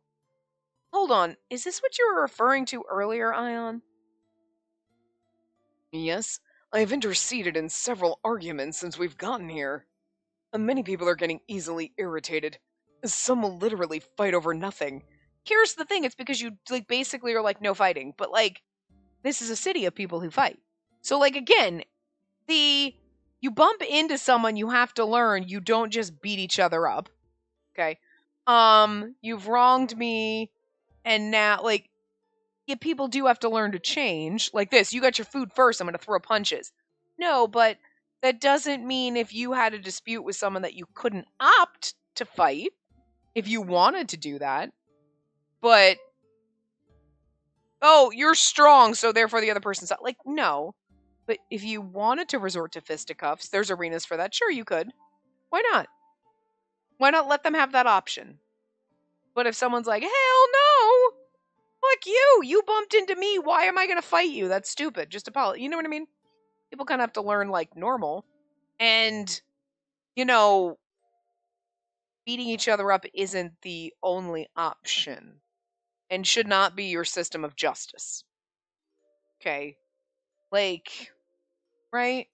Hold on, is this what you were referring to earlier, Ion? Yes, I have interceded in several arguments since we've gotten here. Many people are getting easily irritated. Some will literally fight over nothing. Here's the thing, it's because you like basically are like, no fighting. But like, this is a city of people who fight. So like, again, you bump into someone, you have to learn, you don't just beat each other up. Okay? You've wronged me, and now, like, yeah, people do have to learn to change. Like this, you got your food first, I'm gonna throw punches. No, but that doesn't mean if you had a dispute with someone that you couldn't opt to fight, if you wanted to do that. But, oh, you're strong, so therefore the other person's not. Like, no. But if you wanted to resort to fisticuffs, there's arenas for that. Sure, you could. Why not? Why not let them have that option? But if someone's like, hell no, fuck you, you bumped into me, why am I going to fight you? That's stupid. Just apologize. You know what I mean? People kind of have to learn like normal. And, you know, beating each other up isn't the only option and should not be your system of justice. Okay? Like, right?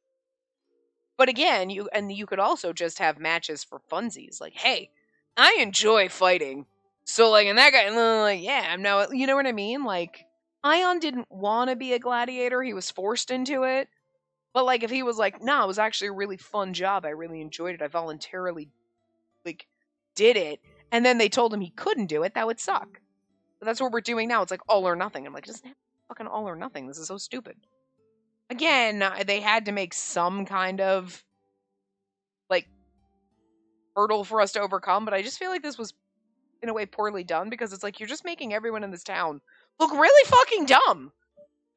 But again, you could also just have matches for funsies. Like, hey, I enjoy fighting. So like, and that guy, like, yeah, I'm now, you know what I mean? Like, Ion didn't want to be a gladiator. He was forced into it. But like, if he was like, no, it was actually a really fun job. I really enjoyed it. I voluntarily, like, did it. And then they told him he couldn't do it. That would suck. But that's what we're doing now. It's like all or nothing. I'm like, just fucking all or nothing. This is so stupid. Again, they had to make some kind of like hurdle for us to overcome, but I just feel like this was in a way poorly done because it's like you're just making everyone in this town look really fucking dumb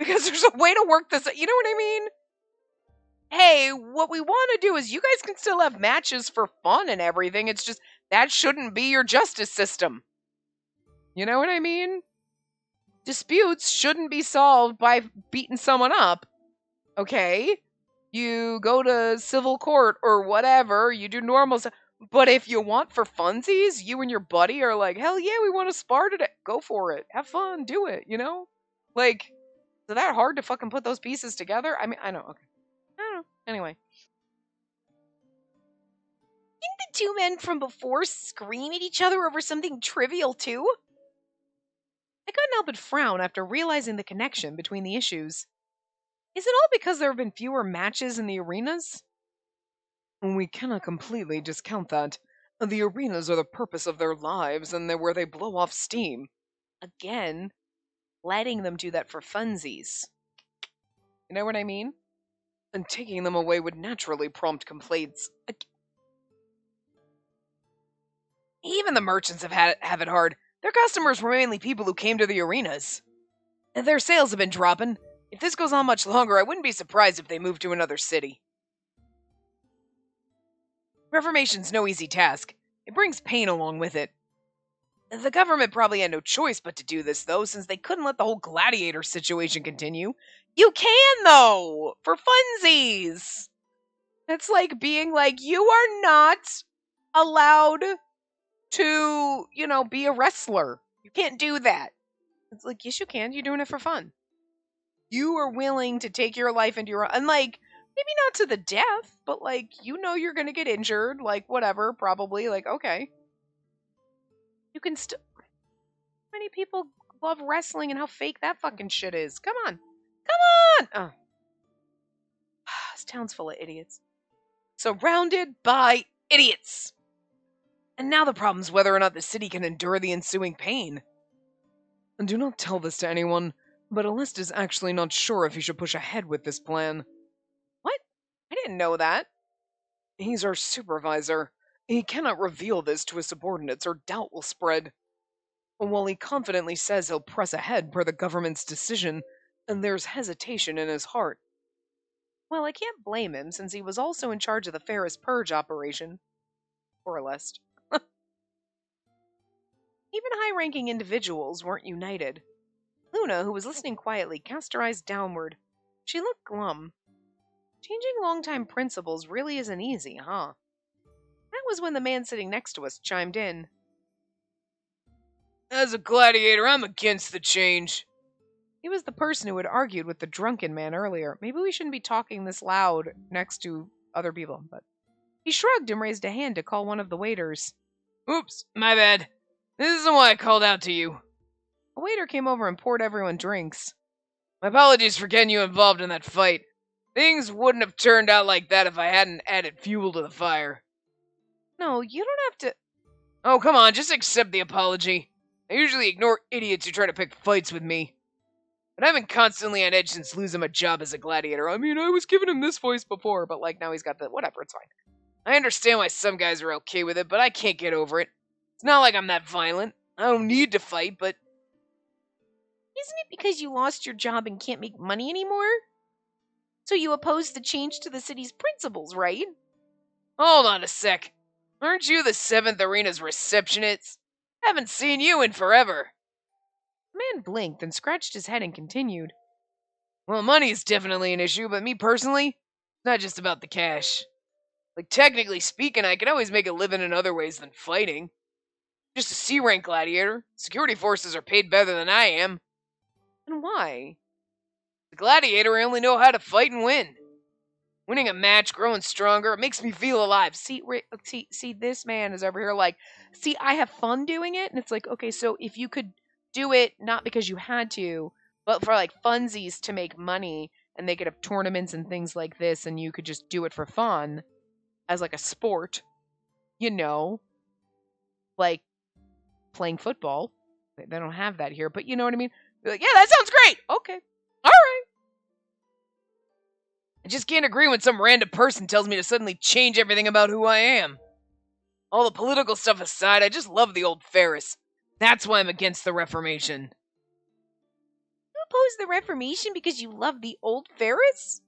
because there's a way to work this. You know what I mean? Hey, what we want to do is you guys can still have matches for fun and everything. It's just that shouldn't be your justice system. You know what I mean? Disputes shouldn't be solved by beating someone up. Okay? You go to civil court or whatever, you do normal stuff. But if you want for funsies, you and your buddy are like, hell yeah, we want to spar today. Go for it. Have fun. Do it, you know? Like, is that hard to fucking put those pieces together? I mean, I know. Okay. I don't know. Anyway. Didn't the two men from before scream at each other over something trivial too? I couldn't help but frown after realizing the connection between the issues. Is it all because there have been fewer matches in the arenas? We cannot completely discount that. The arenas are the purpose of their lives, and they're where they blow off steam. Again, letting them do that for funsies. You know what I mean? And taking them away would naturally prompt complaints. Even the merchants have it hard. Their customers were mainly people who came to the arenas. Their sales have been dropping. If this goes on much longer, I wouldn't be surprised if they moved to another city. Reformation's no easy task. It brings pain along with it. The government probably had no choice but to do this, though, since they couldn't let the whole gladiator situation continue. You can, though! For funsies! It's like being like, you are not allowed to, you know, be a wrestler. You can't do that. It's like, yes, you can. You're doing it for fun. You are willing to take your life into your own. And, like, maybe not to the death, but, like, you know you're going to get injured. Like, whatever, probably. Like, okay. You can still. How many people love wrestling and how fake that fucking shit is? Come on. Come on! Oh. This town's full of idiots. Surrounded by idiots! And now the problem's whether or not the city can endure the ensuing pain. And do not tell this to anyone, but Alist is actually not sure if he should push ahead with this plan. What? I didn't know that. He's our supervisor. He cannot reveal this to his subordinates or doubt will spread. While he confidently says he'll press ahead per the government's decision, and there's hesitation in his heart. Well, I can't blame him, since he was also in charge of the Ferris Purge operation. Or less. Even high-ranking individuals weren't united. Luna, who was listening quietly, cast her eyes downward. She looked glum. Changing long-time principles really isn't easy, huh? That was when the man sitting next to us chimed in. As a gladiator, I'm against the change. He was the person who had argued with the drunken man earlier. Maybe we shouldn't be talking this loud next to other people, but... He shrugged and raised a hand to call one of the waiters. Oops, my bad. This isn't why I called out to you. A waiter came over and poured everyone drinks. My apologies for getting you involved in that fight. Things wouldn't have turned out like that if I hadn't added fuel to the fire. No, you don't have to... Oh, come on, just accept the apology. I usually ignore idiots who try to pick fights with me. But I've been constantly on edge since losing my job as a gladiator. I mean, I was giving him this voice before, but like now he's got the... Whatever, it's fine. I understand why some guys are okay with it, but I can't get over it. It's not like I'm that violent. I don't need to fight, but... Isn't it because you lost your job and can't make money anymore? So you oppose the change to the city's principles, right? Hold on a sec. Aren't you the 7th Arena's receptionist? Haven't seen you in forever. The man blinked and scratched his head and continued. Well, money is definitely an issue, but me personally, it's not just about the cash. Like, technically speaking, I can always make a living in other ways than fighting. Just a C rank gladiator. Security forces are paid better than I am. And why? The gladiator, I only know how to fight and win. Winning a match, growing stronger, it makes me feel alive. See, this man is over here like, see, I have fun doing it. And it's like, okay, so if you could do it not because you had to, but for like funsies to make money, and they could have tournaments and things like this, and you could just do it for fun as like a sport, you know, like playing football. They don't have that here, but you know what I mean? You're like, yeah, that sounds great. Okay. All right. I just can't agree when some random person tells me to suddenly change everything about who I am. All the political stuff aside, I just love the old Ferris. That's why I'm against the Reformation. You oppose the Reformation because you love the old Ferris?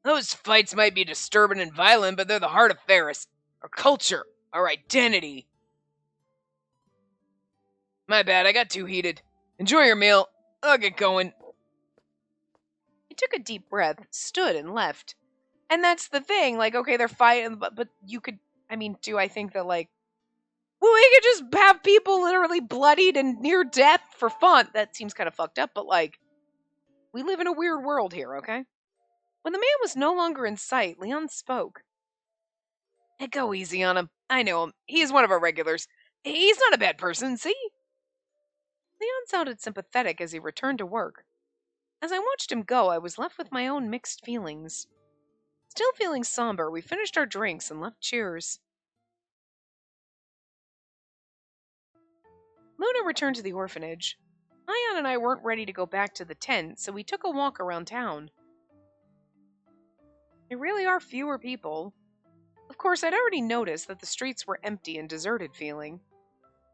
Those fights might be disturbing and violent, but they're the heart of Ferris. Our culture, our identity. My bad, I got too heated. Enjoy your meal. I'll get going. He took a deep breath, stood, and left. And that's the thing, like, okay, they're fighting, but you could, I mean, do I think that, like, well, we could just have people literally bloodied and near death for fun? That seems kind of fucked up, but, like, we live in a weird world here, okay? When the man was no longer in sight, Leon spoke. Hey, go easy on him. I know him. He's one of our regulars. He's not a bad person, see? Leon sounded sympathetic as he returned to work. As I watched him go, I was left with my own mixed feelings. Still feeling somber, we finished our drinks and left Cheers. Luna returned to the orphanage. Ion and I weren't ready to go back to the tent, so we took a walk around town. There really are fewer people. Of course, I'd already noticed that the streets were empty and deserted feeling.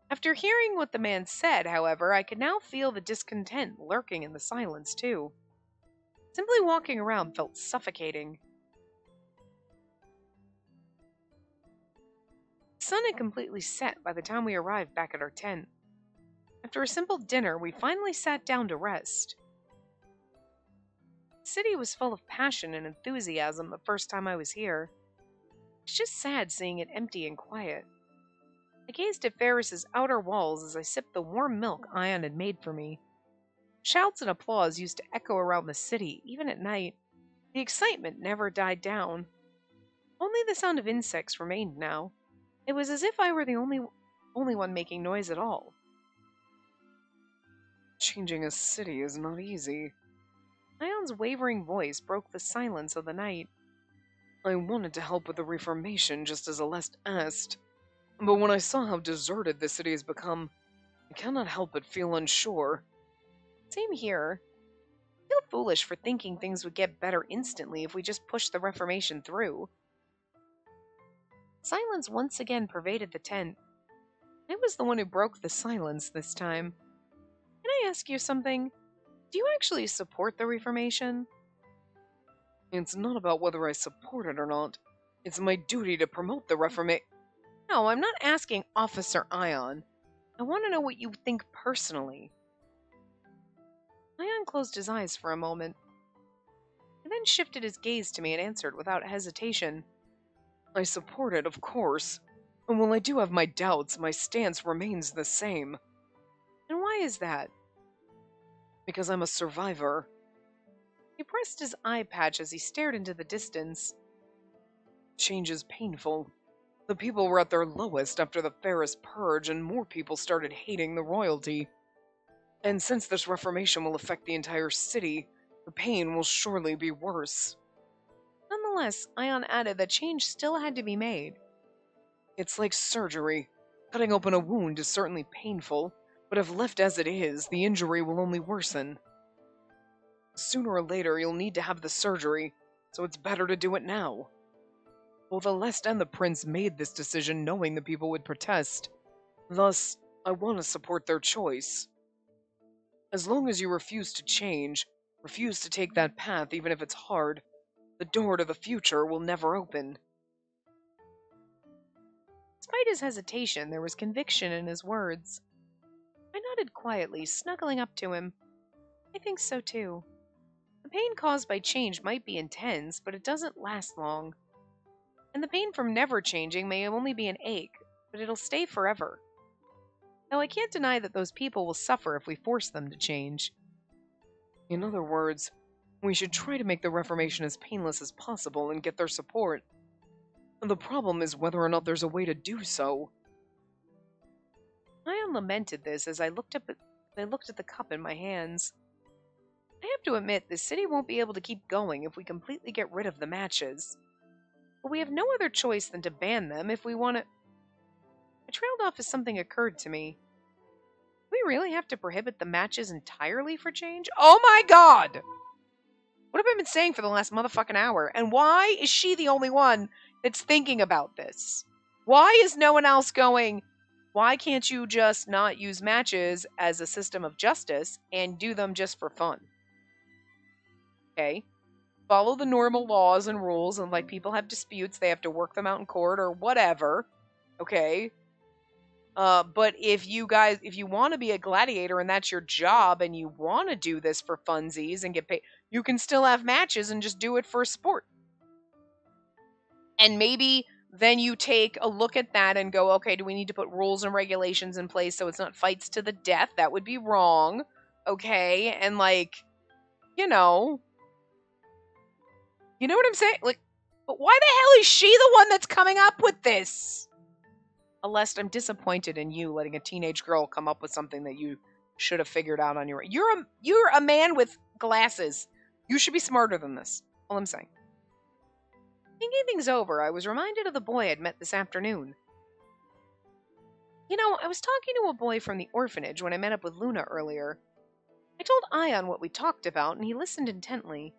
After hearing what the man said, however, I could now feel the discontent lurking in the silence, too. Simply walking around felt suffocating. The sun had completely set by the time we arrived back at our tent. After a simple dinner, we finally sat down to rest. The city was full of passion and enthusiasm the first time I was here. It's just sad seeing it empty and quiet. I gazed at Ferris's outer walls as I sipped the warm milk Ion had made for me. Shouts and applause used to echo around the city, even at night. The excitement never died down. Only the sound of insects remained now. It was as if I were the only one making noise at all. Changing a city is not easy. Ion's wavering voice broke the silence of the night. I wanted to help with the Reformation just as Aleste asked. But when I saw how deserted the city has become, I cannot help but feel unsure. Same here. I feel foolish for thinking things would get better instantly if we just pushed the Reformation through. Silence once again pervaded the tent. I was the one who broke the silence this time. Can I ask you something? Do you actually support the Reformation? It's not about whether I support it or not. It's my duty to promote the Reformation. No, I'm not asking Officer Ion. I want to know what you think personally. Ion closed his eyes for a moment. He then shifted his gaze to me and answered without hesitation. I support it, of course. And while I do have my doubts, my stance remains the same. And why is that? Because I'm a survivor. He pressed his eye patch as he stared into the distance. Change is painful. The people were at their lowest after the Ferris Purge, and more people started hating the royalty. And since this reformation will affect the entire city, the pain will surely be worse. Nonetheless, Ion added that change still had to be made. It's like surgery. Cutting open a wound is certainly painful, but if left as it is, the injury will only worsen. Sooner or later, you'll need to have the surgery, so it's better to do it now. Both Aleste and the prince made this decision knowing the people would protest. Thus, I want to support their choice. As long as you refuse to change, refuse to take that path even if it's hard, the door to the future will never open. Despite his hesitation, there was conviction in his words. I nodded quietly, snuggling up to him. I think so too. The pain caused by change might be intense, but it doesn't last long. And the pain from never changing may only be an ache, but it'll stay forever. Though I can't deny that those people will suffer if we force them to change. In other words, we should try to make the Reformation as painless as possible and get their support. The problem is whether or not there's a way to do so. I lamented this as I looked at the cup in my hands. I have to admit, this city won't be able to keep going if we completely get rid of the matches. But we have no other choice than to ban them if we want to... I trailed off as something occurred to me. Do we really have to prohibit the matches entirely for change? Oh my god! What have I been saying for the last motherfucking hour? And why is she the only one that's thinking about this? Why is no one else going, why can't you just not use matches as a system of justice and do them just for fun? Okay? Follow the normal laws and rules, and like people have disputes, they have to work them out in court or whatever. Okay? But if you want to be a gladiator and that's your job and you want to do this for funsies and get paid, you can still have matches and just do it for sport. And maybe then you take a look at that and go, okay, do we need to put rules and regulations in place so it's not fights to the death? That would be wrong. Okay? And you know what I'm saying? But why the hell is she the one that's coming up with this? Celeste, I'm disappointed in you letting a teenage girl come up with something that you should have figured out on your own. You're a man with glasses. You should be smarter than this. All I'm saying. Thinking things over, I was reminded of the boy I'd met this afternoon. I was talking to a boy from the orphanage when I met up with Luna earlier. I told Ion what we talked about, and he listened intently.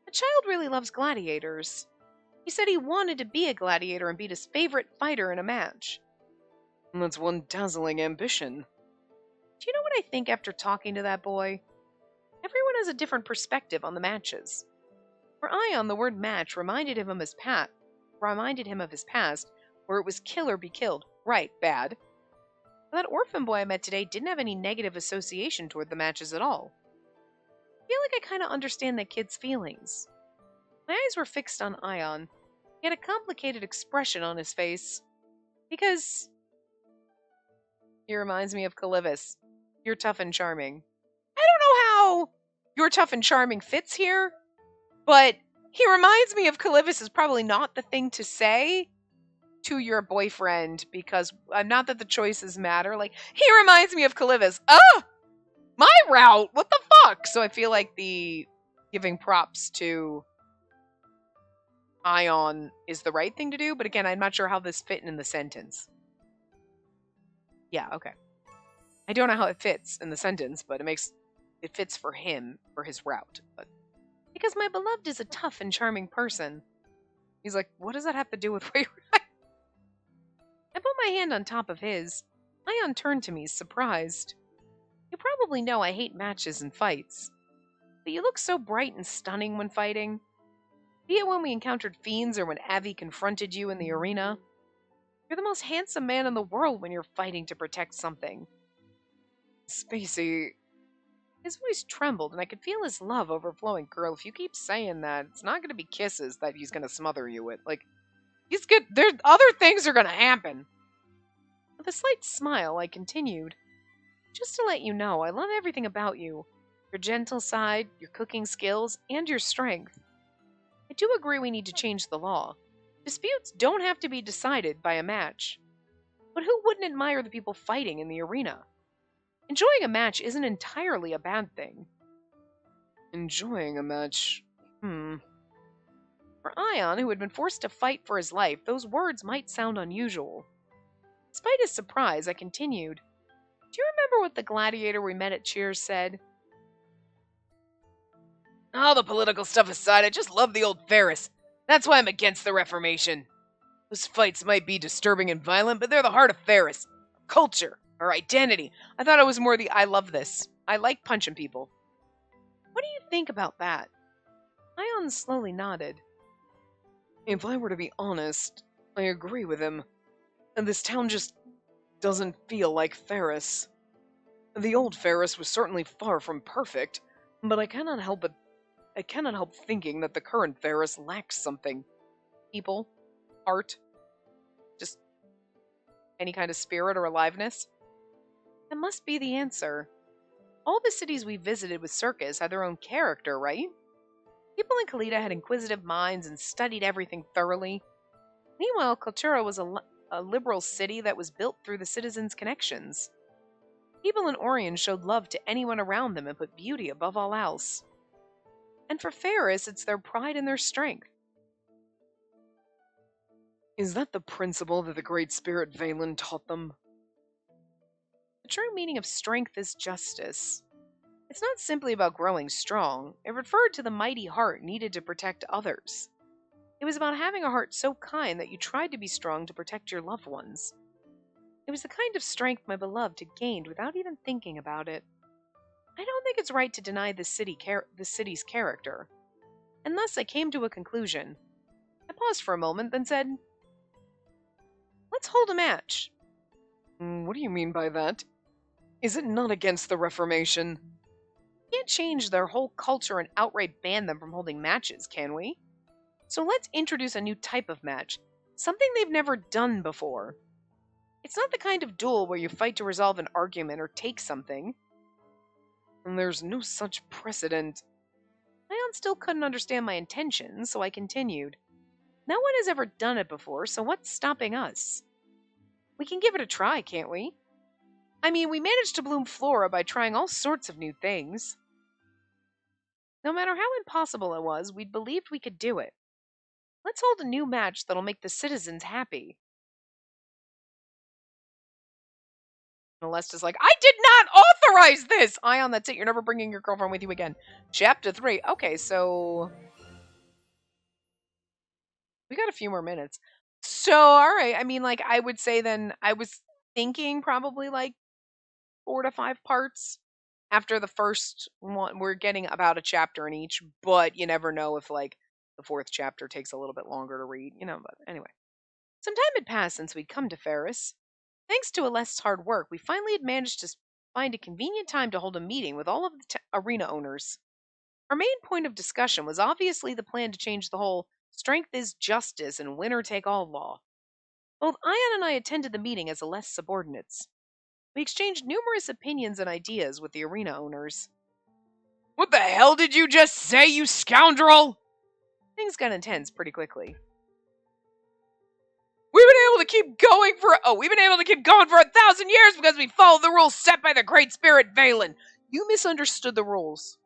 The child really loves gladiators. He said he wanted to be a gladiator and beat his favorite fighter in a match. That's one dazzling ambition. Do you know what I think after talking to that boy? Everyone has a different perspective on the matches. For Ion, the word match reminded him of his past, where it was kill or be killed. Right, bad. But that orphan boy I met today didn't have any negative association toward the matches at all. I feel like I kind of understand that kid's feelings. My eyes were fixed on Ion. He had a complicated expression on his face. Because he reminds me of Calivus. You're tough and charming. I don't know how you're tough and charming fits here, but he reminds me of Calivus is probably not the thing to say to your boyfriend, because not that the choices matter. He reminds me of Calivus. My route! What the fuck? So I feel like the giving props to Ion is the right thing to do, but again, I'm not sure how this fit in the sentence. Yeah, okay. I don't know how it fits in the sentence, but it fits for him, for his route. But because my beloved is a tough and charming person. He's like, what does that have to do with where you're at? I put my hand on top of his. Ion turned to me, surprised. You probably know I hate matches and fights. But you look so bright and stunning when fighting. Be it when we encountered fiends or when Avi confronted you in the arena. You're the most handsome man in the world when you're fighting to protect something. Spacey. His voice trembled, and I could feel his love overflowing. Girl, if you keep saying that, it's not going to be kisses that he's going to smother you with. He's good. There's other things are going to happen. With a slight smile, I continued. Just to let you know, I love everything about you. Your gentle side, your cooking skills, and your strength. I do agree we need to change the law. Disputes don't have to be decided by a match. But who wouldn't admire the people fighting in the arena? Enjoying a match isn't entirely a bad thing. Enjoying a match? For Ion, who had been forced to fight for his life, those words might sound unusual. Despite his surprise, I continued. Do you remember what the gladiator we met at Cheers said? All the political stuff aside, I just love the old Ferris. That's why I'm against the Reformation. Those fights might be disturbing and violent, but they're the heart of Ferris. Culture. Our identity. I thought it was more the I love this. I like punching people. What do you think about that? Ion slowly nodded. If I were to be honest, I agree with him. And this town just doesn't feel like Ferris. The old Ferris was certainly far from perfect, but I cannot help thinking that the current Ferris lacks something. People, art, just any kind of spirit or aliveness. That must be the answer. All the cities we visited with Circus had their own character, right? People in Kalita had inquisitive minds and studied everything thoroughly. Meanwhile, Kultura was a liberal city that was built through the citizens' connections. People in Orion showed love to anyone around them and put beauty above all else. And for Ferris, it's their pride and their strength. Is that the principle that the Great Spirit Valen taught them? The true meaning of strength is justice. It's not simply about growing strong. It referred to the mighty heart needed to protect others. It was about having a heart so kind that you tried to be strong to protect your loved ones. It was the kind of strength my beloved had gained without even thinking about it. I don't think it's right to deny the city's character. And thus I came to a conclusion. I paused for a moment, then said, let's hold a match. What do you mean by that? Is it not against the Reformation? We can't change their whole culture and outright ban them from holding matches, can we? So let's introduce a new type of match, something they've never done before. It's not the kind of duel where you fight to resolve an argument or take something. And there's no such precedent. Ion still couldn't understand my intentions, so I continued. No one has ever done it before, so what's stopping us? We can give it a try, can't we? I mean, we managed to bloom Flora by trying all sorts of new things. No matter how impossible it was, we'd believed we could do it. Let's hold a new match that'll make the citizens happy. Alesta's like, I did not authorize this! Ion, that's it. You're never bringing your girlfriend with you again. Chapter 3. Okay, so... we got a few more minutes. So, alright. I mean, like, I would say then, I was thinking probably, like, 4 to 5 parts. After the first one, we're getting about a chapter in each, but you never know if, like, the 4th chapter takes a little bit longer to read, but anyway. Some time had passed since we'd come to Ferris. Thanks to Alesta's hard work, we finally had managed to find a convenient time to hold a meeting with all of the arena owners. Our main point of discussion was obviously the plan to change the whole strength is justice and winner take all law. Both Ion and I attended the meeting as Alesta's subordinates. We exchanged numerous opinions and ideas with the arena owners. What the hell did you just say, you scoundrel? Things got intense pretty quickly. We've been able to keep going for 1,000 years because we followed the rules set by the Great Spirit Valen. You misunderstood the rules.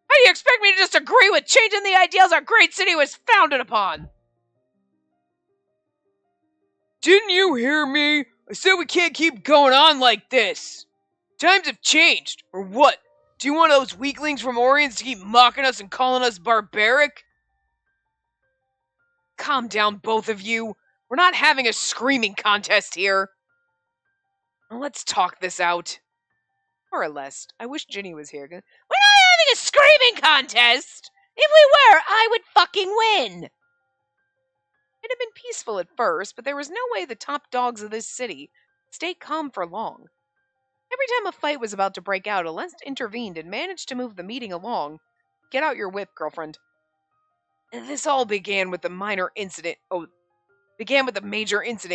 How do you expect me to just agree with changing the ideals our great city was founded upon? Didn't you hear me? I said we can't keep going on like this. Times have changed, or what? Do you want those weaklings from Orions to keep mocking us and calling us barbaric? Calm down, both of you. We're not having a screaming contest here. Well, let's talk this out. Or less. I wish Ginny was here. We're not having a screaming contest! If we were, I would fucking win! It had been peaceful at first, but there was no way the top dogs of this city stay calm for long. Every time a fight was about to break out, Alesta intervened and managed to move the meeting along. Get out your whip, girlfriend. This all began with the major incident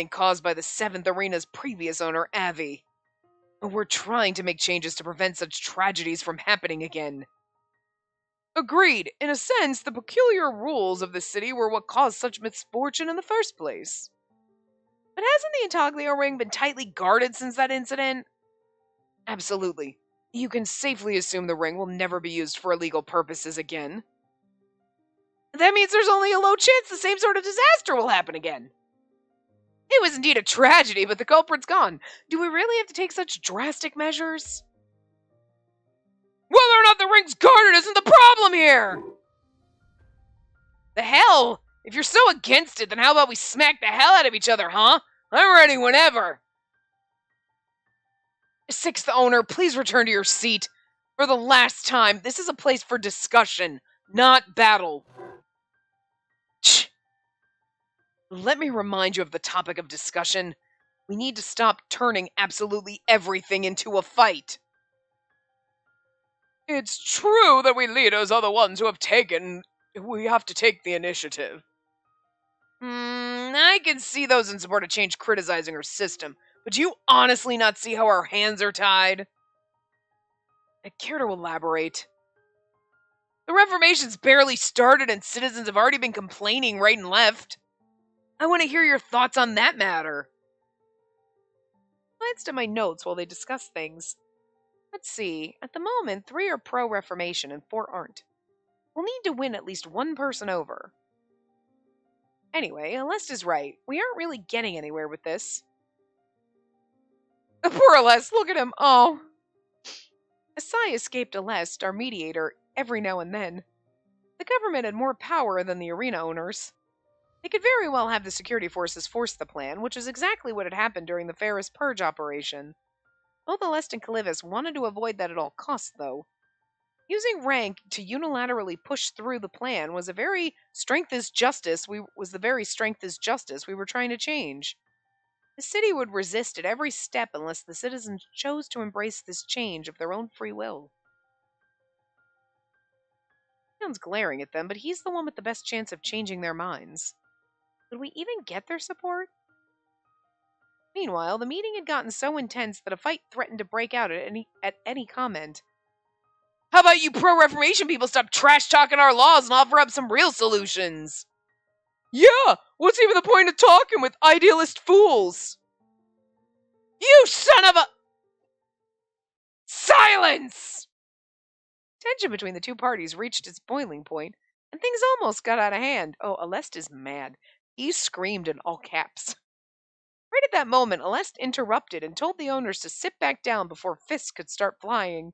caused by the 7th Arena's previous owner, Avi. We're trying to make changes to prevent such tragedies from happening again. Agreed. In a sense, the peculiar rules of the city were what caused such misfortune in the first place. But hasn't the Intaglio ring been tightly guarded since that incident? Absolutely. You can safely assume the ring will never be used for illegal purposes again. That means there's only a low chance the same sort of disaster will happen again. It was indeed a tragedy, but the culprit's gone. Do we really have to take such drastic measures? Whether or not the ring's guarded isn't the problem here! The hell? If you're so against it, then how about we smack the hell out of each other, huh? I'm ready whenever. 6th owner, please return to your seat. For the last time, this is a place for discussion, not battle. Shh. Let me remind you of the topic of discussion. We need to stop turning absolutely everything into a fight. It's true that we leaders are the ones who we have to take the initiative. I can see those in support of change criticizing our system, but do you honestly not see how our hands are tied? I care to elaborate. The Reformation's barely started and citizens have already been complaining right and left. I want to hear your thoughts on that matter. I glanced at my notes while they discussed things. Let's see, at the moment, 3 are pro-Reformation and 4 aren't. We'll need to win at least one person over. Anyway, Alest is right. We aren't really getting anywhere with this. Poor Alest, look at him. Oh. A sigh escaped Alest, our mediator, every now and then. The government had more power than the arena owners. They could very well have the security forces force the plan, which is exactly what had happened during the Ferris Purge operation. Both Alest and Calivis wanted to avoid that at all costs, though. Using rank to unilaterally push through the plan was the very strength is justice we were trying to change. The city would resist at every step unless the citizens chose to embrace this change of their own free will. Sounds glaring at them, but he's the one with the best chance of changing their minds. Could we even get their support? Meanwhile, the meeting had gotten so intense that a fight threatened to break out at any comment. How about you pro-Reformation people stop trash-talking our laws and offer up some real solutions? Yeah, what's even the point of talking with idealist fools? You son of a... Silence! Tension between the two parties reached its boiling point, and things almost got out of hand. Oh, Alest is mad. He screamed in all caps. Right at that moment, Alest interrupted and told the owners to sit back down before fists could start flying.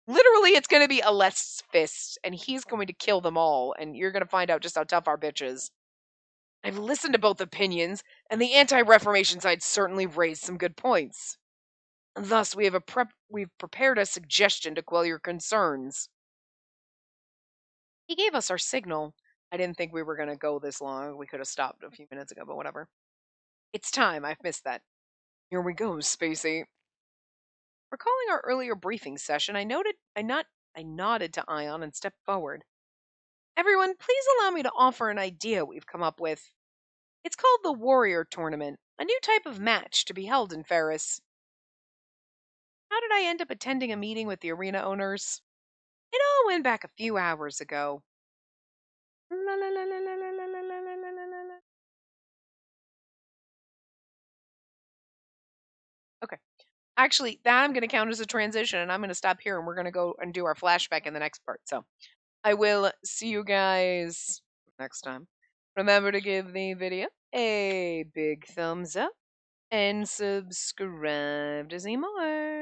Literally, it's going to be Alest's fists, and he's going to kill them all, and you're going to find out just how tough our bitch is. I've listened to both opinions, and the anti-Reformation side certainly raised some good points. Thus, we've prepared a suggestion to quell your concerns. He gave us our signal. I didn't think we were going to go this long. We could have stopped a few minutes ago, but whatever. It's time. I've missed that. Here we go, Spacey. Recalling our earlier briefing session, I nodded to Ion and stepped forward. Everyone, please allow me to offer an idea we've come up with. It's called the Warrior Tournament, a new type of match to be held in Ferris. How did I end up attending a meeting with the arena owners? It all went back a few hours ago. Okay. Actually, that I'm going to count as a transition, and I'm going to stop here, and we're going to go and do our flashback in the next part. So, I will see you guys next time. Remember to give the video a big thumbs up and subscribe to see more.